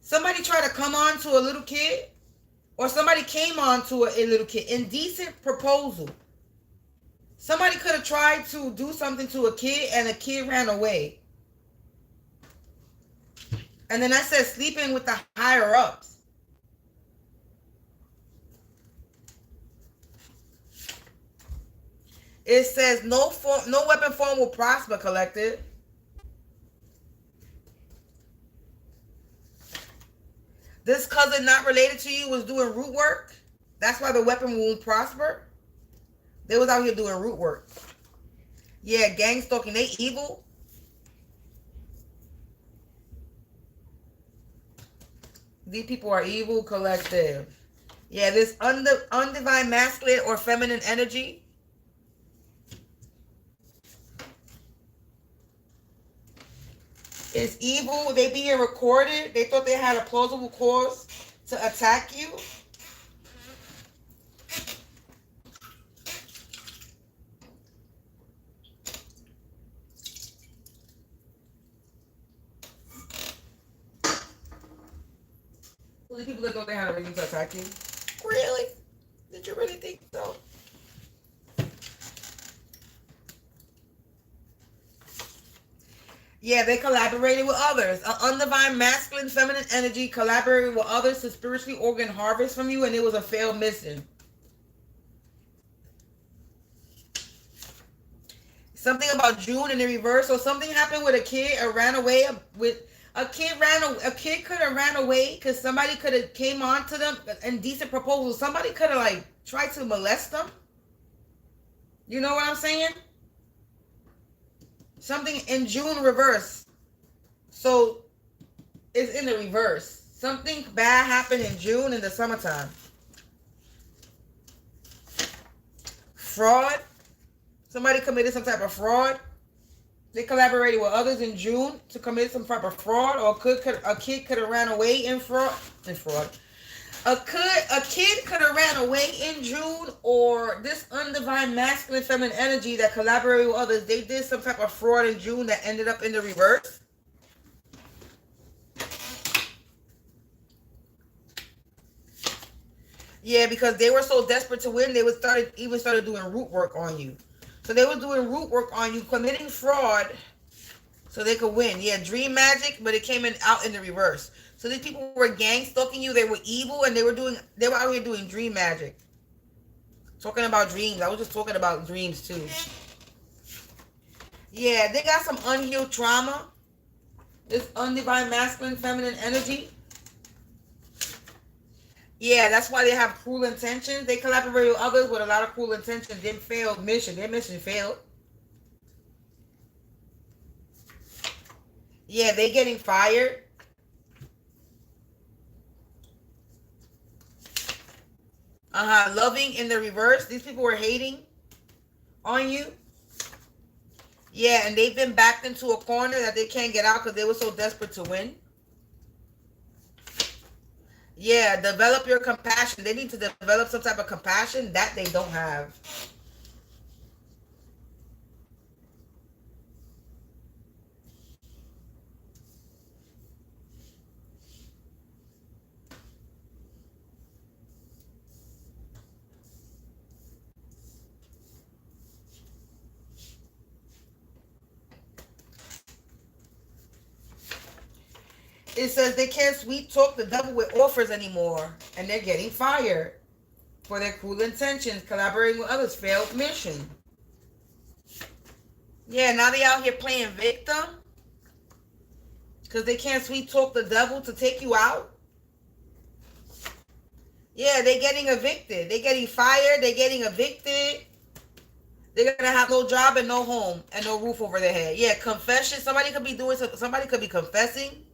Somebody tried to come on to a little kid, or somebody came on to a little kid. Indecent proposal. Somebody could have tried to do something to a kid and a kid ran away. And then I said sleeping with the higher ups. It says no weapon form will prosper, collective. This cousin not related to you was doing root work. That's why the weapon won't prosper. They was out here doing root work. Yeah, gang stalking. They evil. These people are evil, collective. Yeah, this undivine masculine or feminine energy. It's evil. They being recorded. They thought they had a plausible cause to attack you. the people that thought they had a reason to attack you. Really? Did you really think so? Yeah, they collaborated with others. An undivine masculine feminine energy collaborated with others to spiritually organ harvest from you, and it was a failed mission. Something about June in the reverse. So something happened with a kid or ran away with a kid could have ran away because somebody could have came on to them and decent proposals. Somebody could have like tried to molest them. You know what I'm saying? Something in June reverse. So it's in the reverse. Something bad happened in June in the summertime. Fraud. Somebody committed some type of fraud. They collaborated with others in June to commit some type of fraud, or a kid could have ran away in fraud. A kid could have ran away in June, or this undivine masculine feminine energy that collaborated with others, they did some type of fraud in June that ended up in the reverse. Yeah, because they were so desperate to win, they started doing root work on you. So they were doing root work on you, committing fraud so they could win. Yeah, dream magic, but it came out in the reverse. So these people were gang stalking you, they were evil, and they were out here doing dream magic. Talking about dreams. I was just talking about dreams too. Yeah, they got some unhealed trauma. This undivine masculine feminine energy. Yeah, that's why they have cruel intentions. They collaborate with others with a lot of cruel intentions. They failed mission. Their mission failed. Yeah, they getting fired. Loving in the reverse. These people were hating on you. Yeah, and they've been backed into a corner that they can't get out because they were so desperate to win. Yeah, develop your compassion. They need to develop some type of compassion that they don't have. It says they can't sweet talk the devil with offers anymore, and they're getting fired for their cruel intentions, collaborating with others, failed mission. Yeah, now they out here playing victim because they can't sweet talk the devil to take you out. Yeah, they're getting evicted. They're getting fired. They're getting evicted. They're gonna have no job and no home and no roof over their head. Yeah, confession. Somebody could be confessing.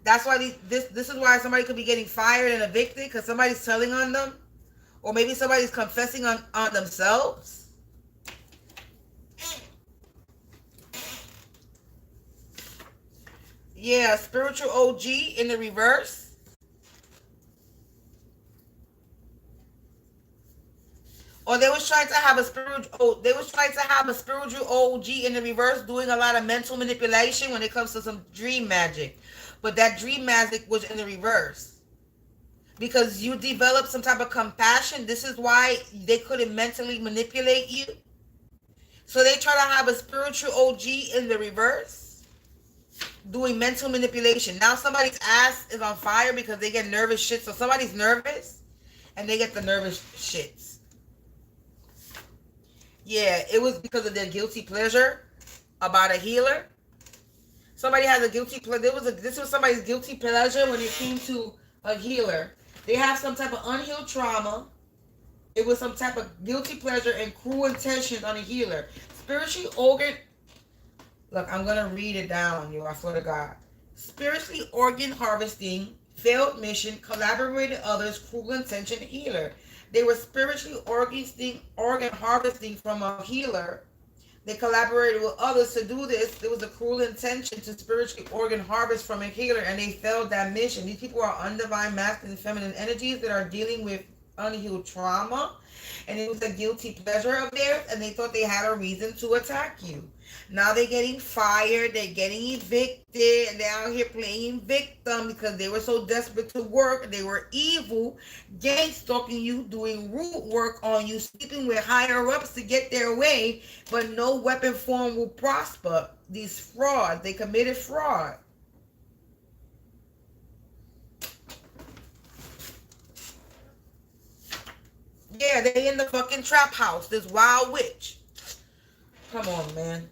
That's why this is why somebody could be getting fired and evicted, because somebody's telling on them, or maybe somebody's confessing on themselves. Yeah, spiritual OG in the reverse. Or they was trying to have a spiritual OG in the reverse, doing a lot of mental manipulation when it comes to some dream magic. But that dream magic was in the reverse. Because you developed some type of compassion. This is why they couldn't mentally manipulate you. So they try to have a spiritual OG in the reverse, doing mental manipulation. Now somebody's ass is on fire because they get nervous shit. So somebody's nervous and they get the nervous shits. Yeah, it was because of their guilty pleasure about a healer. Somebody has a guilty pleasure. This was somebody's guilty pleasure when it came to a healer. They have some type of unhealed trauma. It was some type of guilty pleasure and cruel intentions on a healer. Spiritually organ. Look, I'm going to read it down, you. I swear to God. Spiritually organ harvesting, failed mission, collaborated others, cruel intention healer. They were spiritually organ harvesting from a healer. They collaborated with others to do this. There was a cruel intention to spiritually organ harvest from a healer, and they failed that mission. These people are undivine masculine and feminine energies that are dealing with unhealed trauma, and it was a guilty pleasure of theirs, and they thought they had a reason to attack you. Now they're getting fired, they're getting evicted, and they're out here playing victim because they were so desperate to work. They were evil, gang stalking you, doing root work on you, sleeping with higher ups to get their way, but no weapon form will prosper. These frauds, they committed fraud. Yeah, they in the fucking trap house, this wild witch. Come on, man.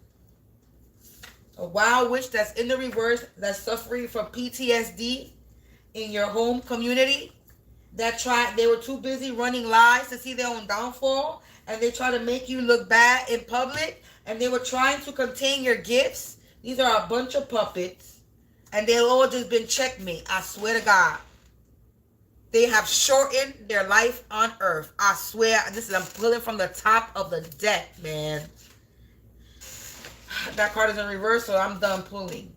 A wild witch that's in the reverse, that's suffering from PTSD in your home community. They were too busy running lies to see their own downfall, and they try to make you look bad in public, and they were trying to contain your gifts. These are a bunch of puppets, and they've all just been checkmate. I swear to God. They have shortened their life on earth. I swear, I'm pulling from the top of the deck, man. That card is in reverse, so I'm done pulling.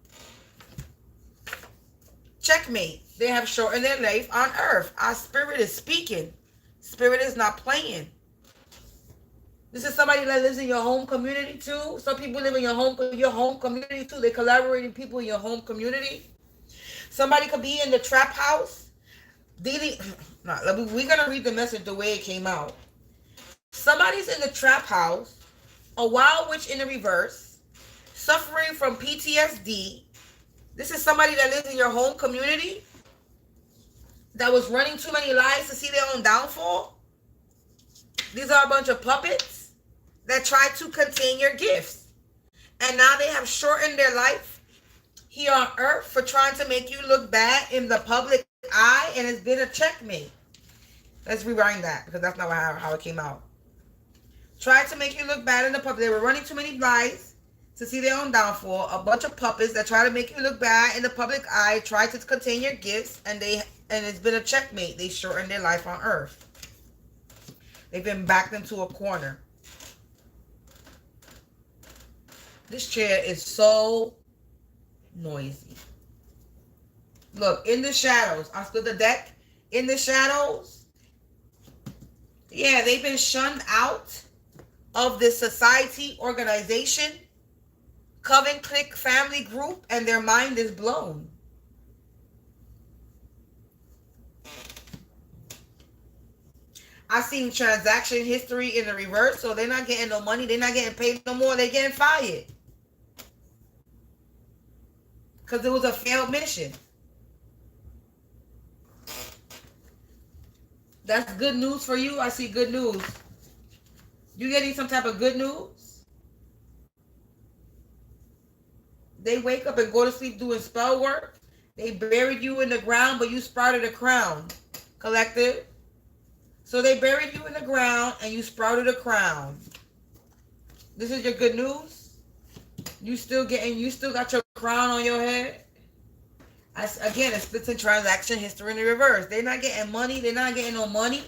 Checkmate. They have shortened their life on earth. Our spirit is speaking. Spirit is not playing. This is somebody that lives in your home community too. Some people live in your home community too. They collaborating people in your home community. Somebody could be in the trap house. We're going to read the message the way it came out. Somebody's in the trap house, a wild witch in the reverse, suffering from PTSD. This is somebody that lives in your home community that was running too many lies to see their own downfall. These are a bunch of puppets that try to contain your gifts. And now they have shortened their life here on earth for trying to make you look bad in the public eye, and it's been a checkmate. Let's rewind that because that's not how it came out. Tried to make you look bad in the public. They were running too many lies to see their own downfall. A bunch of puppets that try to make you look bad in the public eye, try to contain your gifts, and it's been a checkmate. They shortened their life on earth. They've been backed into a corner. This chair is so noisy. Look, in the shadows. I stood the deck. In the shadows. Yeah, they've been shunned out of this society, organization, coven, clique, family group, and their mind is blown. I seen transaction history in the reverse, so they're not getting no money. They're not getting paid no more. They're getting fired. Because it was a failed mission. That's good news for you. I see good news. You getting some type of good news? They wake up and go to sleep doing spell work. They buried you in the ground, but you sprouted a crown. Collective. So they buried you in the ground and you sprouted a crown. This is your good news? You still got your crown on your head? Again, it splits in transaction history in the reverse. They're not getting money. They're not getting no money.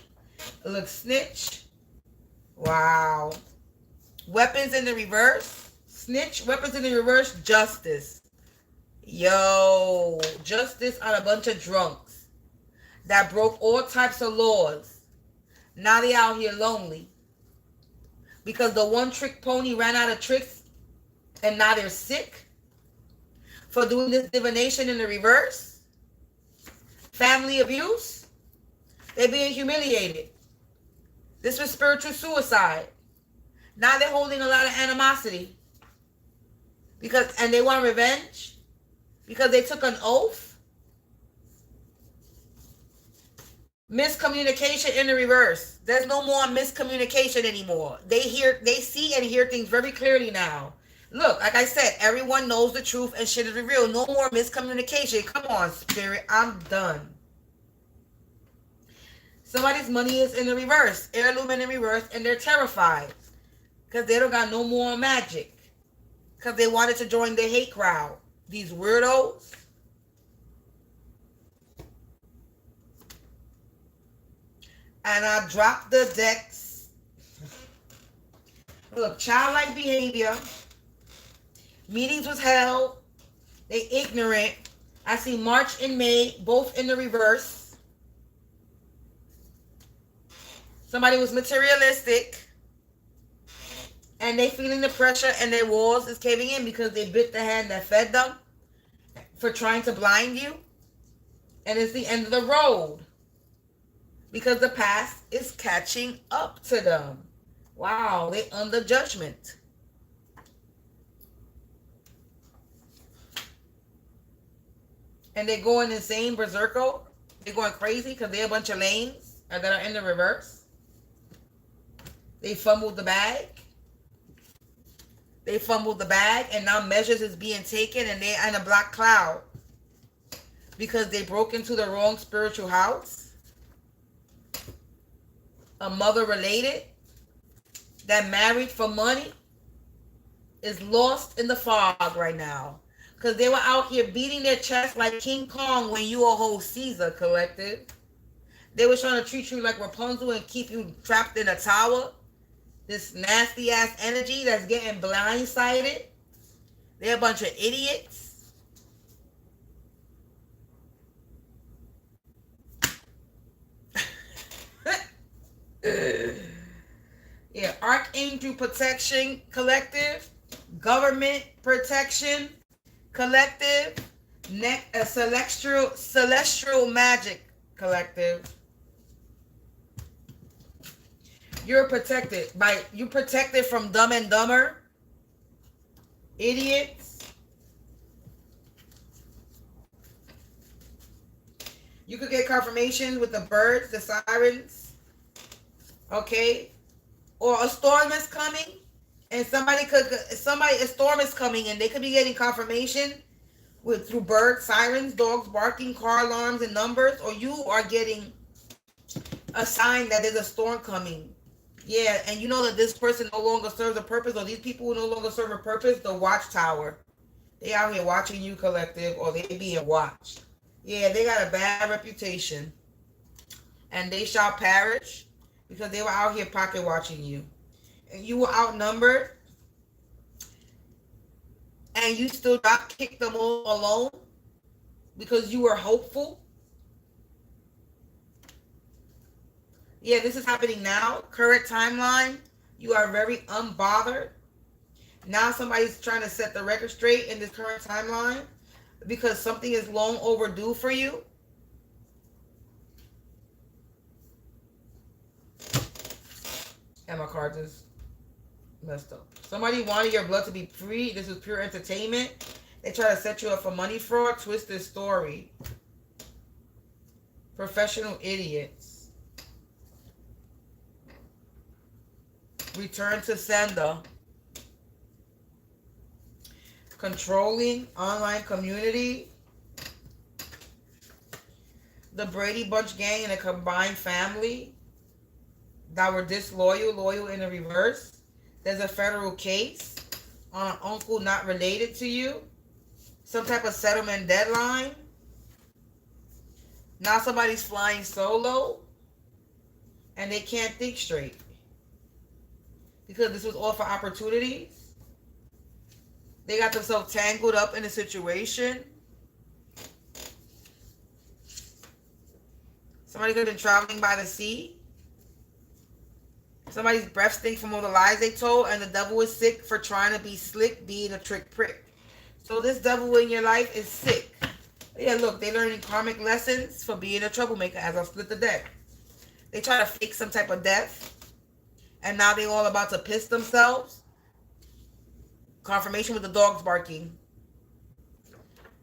Look, snitch. Wow. Weapons in the reverse. Snitch. Weapons in the reverse. Justice. Yo. Justice on a bunch of drunks that broke all types of laws. Now they out here lonely. Because the one trick pony ran out of tricks and now they're sick. For doing this divination in the reverse. Family abuse. They're being humiliated. This was spiritual suicide. Now they're holding a lot of animosity. And they want revenge. Because they took an oath. Miscommunication in the reverse. There's no more miscommunication anymore. They see and hear things very clearly now. Look, like I said, everyone knows the truth and shit is revealed. No more miscommunication. Come on, spirit. I'm done. Somebody's money is in the reverse. Heirloom in the reverse. And they're terrified. Because they don't got no more magic. Because they wanted to join the hate crowd. These weirdos. And I dropped the decks. Look, childlike behavior. Meetings was held. They ignorant. I see March and May, both in the reverse. Somebody was materialistic. And they feeling the pressure and their walls is caving in because they bit the hand that fed them for trying to blind you. And it's the end of the road. Because the past is catching up to them. Wow, they under judgment. And they're going insane, berserko. They're going crazy because they're a bunch of lanes that are in the reverse. They fumbled the bag. They fumbled the bag, and now measures is being taken, and they're in a black cloud because they broke into the wrong spiritual house. A mother related that married for money is lost in the fog right now because they were out here beating their chest like King Kong when you a whole Caesar, collective. They were trying to treat you like Rapunzel and keep you trapped in a tower. This nasty ass energy that's getting blindsided. They're a bunch of idiots. Yeah, Archangel protection, collective. Government protection, collective. Celestial magic, collective. You're protected from Dumb and Dumber, idiots. You could get confirmation with the birds, the sirens, okay? Or a storm is coming, and a storm is coming, and they could be getting confirmation through birds, sirens, dogs barking, car alarms, and numbers, or you are getting a sign that there's a storm coming. Yeah, and you know that this person no longer serves a purpose, or these people who no longer serve a purpose, the watchtower. They out here watching you, collective, or they being watched. Yeah, they got a bad reputation. And they shall perish because they were out here pocket watching you. And you were outnumbered. And you still not kicked them all alone because you were hopeful. Yeah, this is happening now. Current timeline. You are very unbothered. Now somebody's trying to set the record straight in this current timeline because something is long overdue for you. And my card just messed up. Somebody wanted your blood to be free. This was pure entertainment. They try to set you up for money fraud. Twisted story. Professional idiots. Return to sender. Controlling online community. The Brady Bunch gang in a combined family that were disloyal, loyal in the reverse. There's a federal case on an uncle not related to you. Some type of settlement deadline. Now somebody's flying solo and they can't think straight. Because this was all for opportunities. They got themselves tangled up in a situation. Somebody could have been traveling by the sea. Somebody's breath stinks from all the lies they told, and the devil is sick for trying to be slick, being a trick prick. So this devil in your life is sick. Yeah, look, they're learning karmic lessons for being a troublemaker as I split the deck. They try to fake some type of death. And now they're all about to piss themselves. Confirmation with the dogs barking.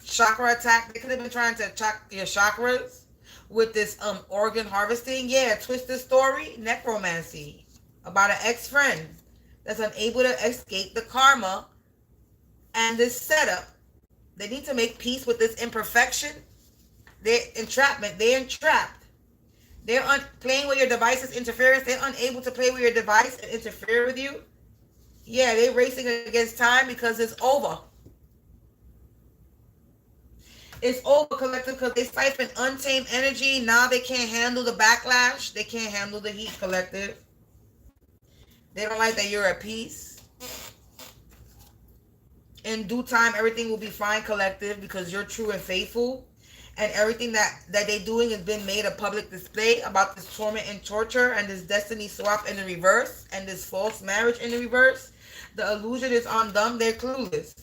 Chakra attack. They could have been trying to attack your chakras with this organ harvesting. Yeah, twisted story. Necromancy. About an ex-friend that's unable to escape the karma and this setup. They need to make peace with this imperfection. Their entrapment. They're entrapped. They're playing with your device's interference. They're unable to play with your device and interfere with you. Yeah, they're racing against time because it's over. It's over, collective, because they siphon untamed energy. Now they can't handle the backlash. They can't handle the heat, collective. They don't like that you're at peace. In due time, everything will be fine, collective, because you're true and faithful. and everything that they're doing has been made a public display about this torment and torture and this destiny swap in the reverse and this false marriage in the reverse. The illusion is on them. They're clueless.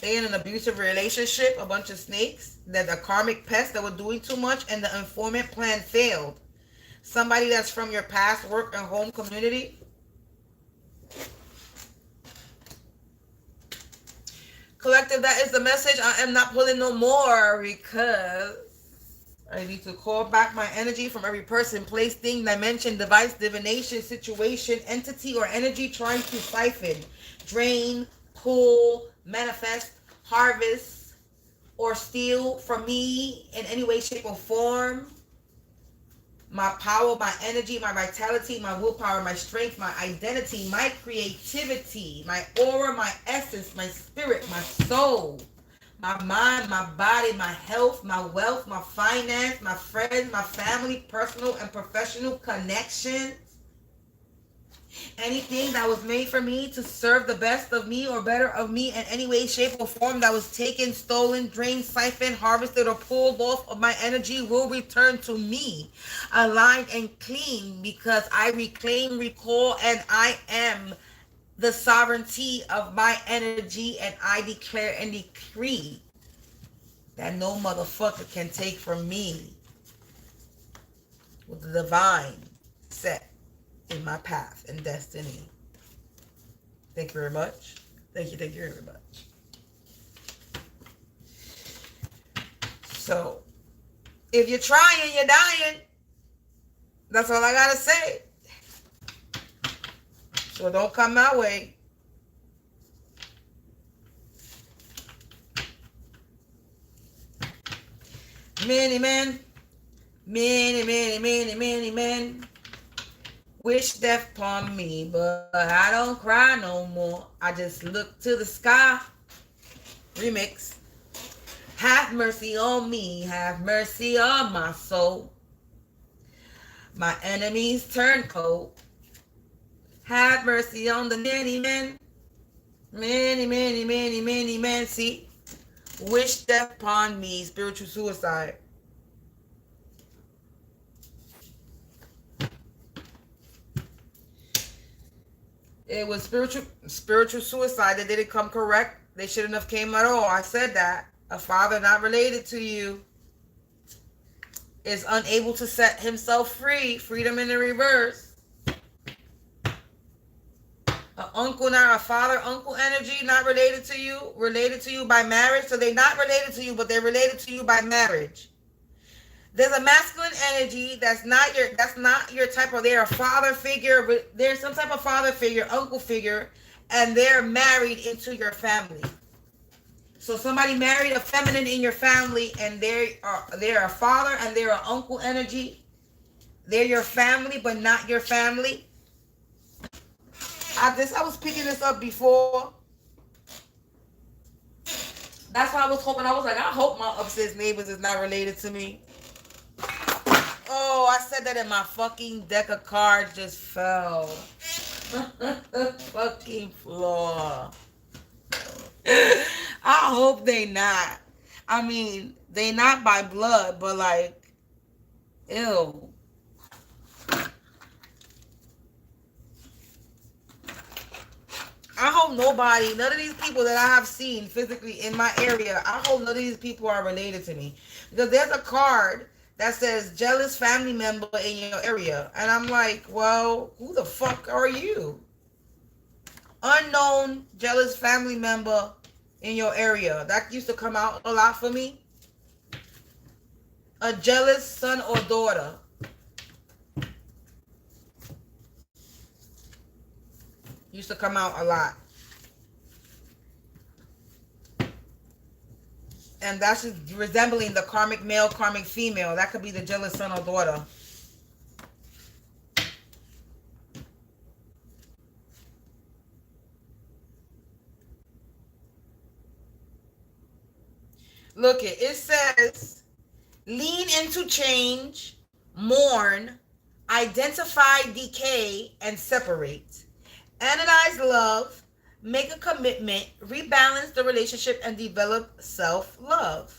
They in an abusive relationship, a bunch of snakes, that the karmic pests that were doing too much, and the informant plan failed. Somebody that's from your past work and home community. Collective, that is the message. I am not pulling no more because I need to call back my energy from every person, place, thing, dimension, device, divination, situation, entity, or energy trying to siphon, drain, pull, manifest, harvest, or steal from me in any way, shape, or form. My power, my energy, my vitality, my willpower, my strength, my identity, my creativity, my aura, my essence, my spirit, my soul, my mind, my body, my health, my wealth, my finance, my friends, my family, personal and professional connections. Anything that was made for me to serve the best of me or better of me in any way, shape, or form that was taken, stolen, drained, siphoned, harvested, or pulled off of my energy will return to me, aligned and clean, because I reclaim, recall, and I am the sovereignty of my energy, and I declare and decree that no motherfucker can take from me with the divine set in my path and destiny. Thank you very much. Thank you very much. So, if you're trying, you're dying. That's all I gotta say. So don't come my way. Many men wish death upon me, but I don't cry no more. I just look to the sky. Remix. Have mercy on me, have mercy on my soul. My enemies turn cold. Have mercy on the many men. Many men. See? Wish death upon me. Spiritual suicide. It was spiritual suicide that didn't come correct. They shouldn't have came at all. I said that. A father not related to you is unable to set himself free. Freedom in the reverse. An uncle, not a father, uncle energy, not related to you by marriage. So they're not related to you, but they're related to you by marriage. There's a masculine energy that's not your type of, they're a father figure, but there's some type of father figure, uncle figure, and they're married into your family. So somebody married a feminine in your family, and they're a father and they're an uncle energy. They're your family, but not your family. I was picking this up before. That's why I was hoping. I was like, I hope my upstairs neighbors is not related to me. Oh, I said that and my fucking deck of cards just fell. Fucking floor. I hope they not. I mean, they not by blood, but like, ew. I hope none of these people that I have seen physically in my area, I hope none of these people are related to me. Because there's a card that says jealous family member in your area. And I'm like, well, who the fuck are you? Unknown jealous family member in your area. That used to come out a lot for me. A jealous son or daughter. Used to come out a lot. And that's just resembling the karmic male, karmic female. That could be the jealous son or daughter. Look, it says, lean into change, mourn, identify decay, and separate. Analyze love, make a commitment, rebalance the relationship, and develop self-love.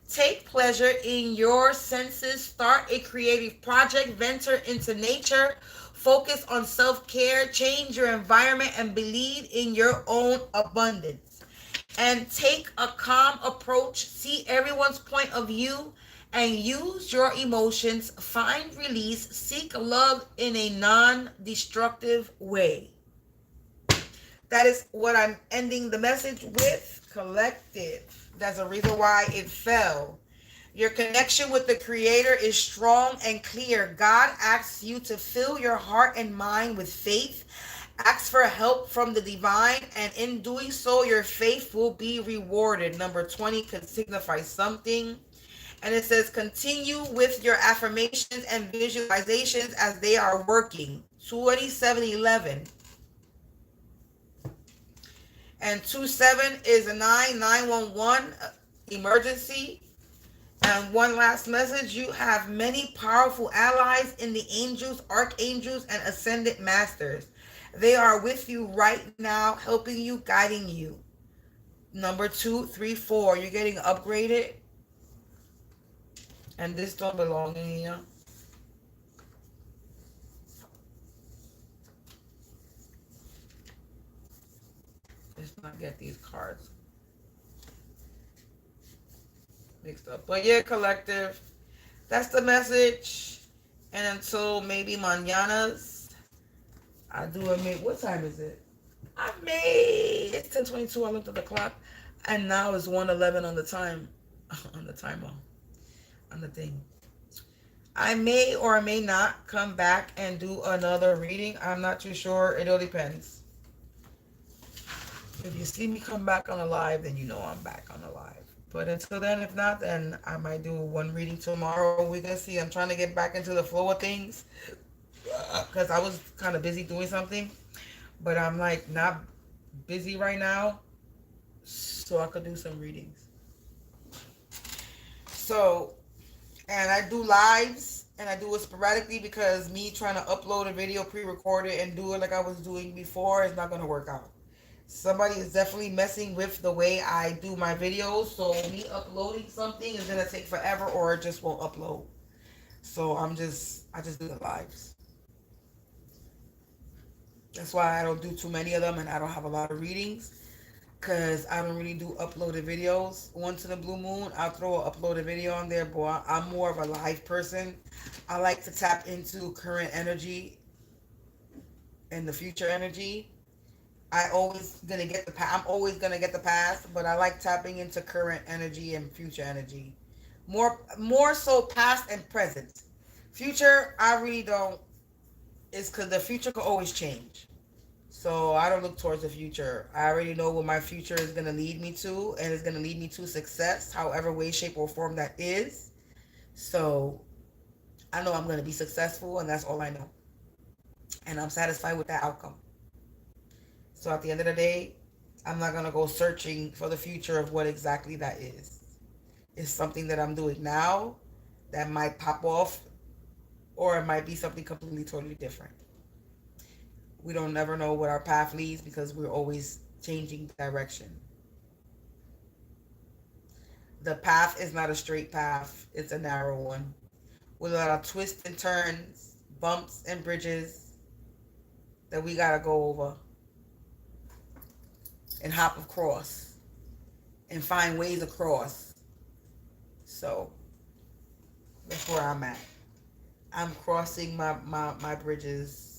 Take pleasure in your senses, start a creative project, venture into nature, focus on self-care, change your environment, and believe in your own abundance. And take a calm approach, see everyone's point of view, and use your emotions, find release, seek love in a non-destructive way. That is what I'm ending the message with. Collective. That's a reason why it fell. Your connection with the Creator is strong and clear. God asks you to fill your heart and mind with faith. Ask for help from the divine, and in doing so, your faith will be rewarded. Number 20 could signify something. And it says, continue with your affirmations and visualizations as they are working. 2711. And 27 is a 911 emergency. And one last message, you have many powerful allies in the angels, archangels, and ascended masters. They are with you right now, helping you, guiding you. Number 2, 3, 4, you're getting upgraded. And this don't belong in here. Let's not get these cards mixed up. But yeah, collective, that's the message. And until maybe mañanas, I do admit, what time is it? It's 10:22. I looked at the clock, and now it's 1:11 on the time, on the timer, on the thing. I may or may not come back and do another reading. I'm not too sure. It all depends. If you see me come back on a live, then you know I'm back on a live. But until then, if not, then I might do one reading tomorrow. We're going to see. I'm trying to get back into the flow of things because I was kind of busy doing something. But I'm like not busy right now, so I could do some readings. So, and I do lives, and I do it sporadically because me trying to upload a video pre-recorded and do it like I was doing before is not going to work out. Somebody is definitely messing with the way I do my videos, so me uploading something is going to take forever or it just won't upload. So I just do the lives. That's why I don't do too many of them, and I don't have a lot of readings because I don't really do uploaded videos. Once in a blue moon, I'll throw an uploaded video on there, but I'm more of a live person. I like to tap into current energy and the future energy. I'm always gonna get the past, but I like tapping into current energy and future energy. More so past and present. Future, I really don't. It's because the future could always change. So I don't look towards the future. I already know what my future is going to lead me to, and it's going to lead me to success, however way, shape, or form that is. So I know I'm going to be successful, and that's all I know. And I'm satisfied with that outcome. So at the end of the day, I'm not going to go searching for the future of what exactly that is. It's something that I'm doing now that might pop off, or it might be something completely, totally different. We don't never know what our path leads because we're always changing direction. The path is not a straight path. It's a narrow one with a lot of twists and turns, bumps and bridges that we got to go over and hop across and find ways across. So that's where I'm at. I'm crossing my bridges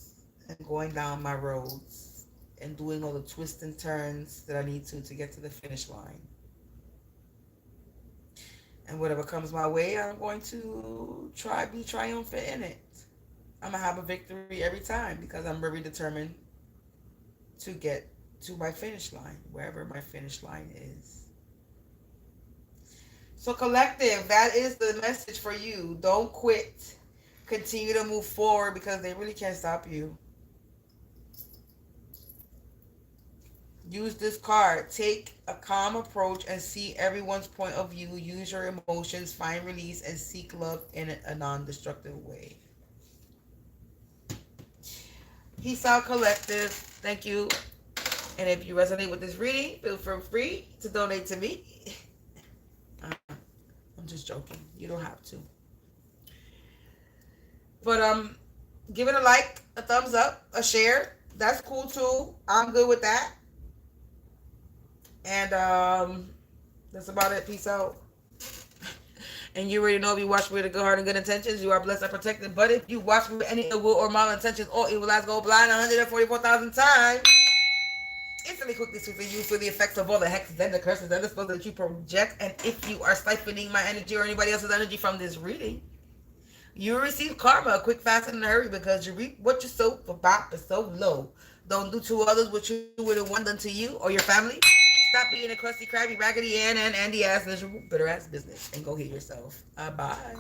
and going down my roads and doing all the twists and turns that I need to get to the finish line. And whatever comes my way, I'm going to be triumphant in it. I'm going to have a victory every time because I'm very determined to get to my finish line, wherever my finish line is. So collective, that is the message for you. Don't quit. Continue to move forward because they really can't stop you. Use this card. Take a calm approach and see everyone's point of view. Use your emotions, find release, and seek love in a non-destructive way. Peace out, collective. Thank you. And if you resonate with this reading, feel free to donate to me. I'm just joking. You don't have to. But give it a like, a thumbs up, a share. That's cool too. I'm good with that. And that's about it. Peace out. And you already know if you watch me with a good heart and good intentions, you are blessed and protected. But if you watch me with any ill will or malintentions or evil eyes go blind 144,000 times, instantly quickly sweeping you for the effects of all the hexes and the curses and the spells that you project. And if you are siphoning my energy or anybody else's energy from this reading, you will receive karma, quick, fast, and in a hurry, because you reap what you sow, for bop is so low. Don't do to others what you would have done to you or your family. Stop being a crusty, crabby, raggedy Ann and Andy ass, miserable, bitter ass business, and go heal yourself. Bye.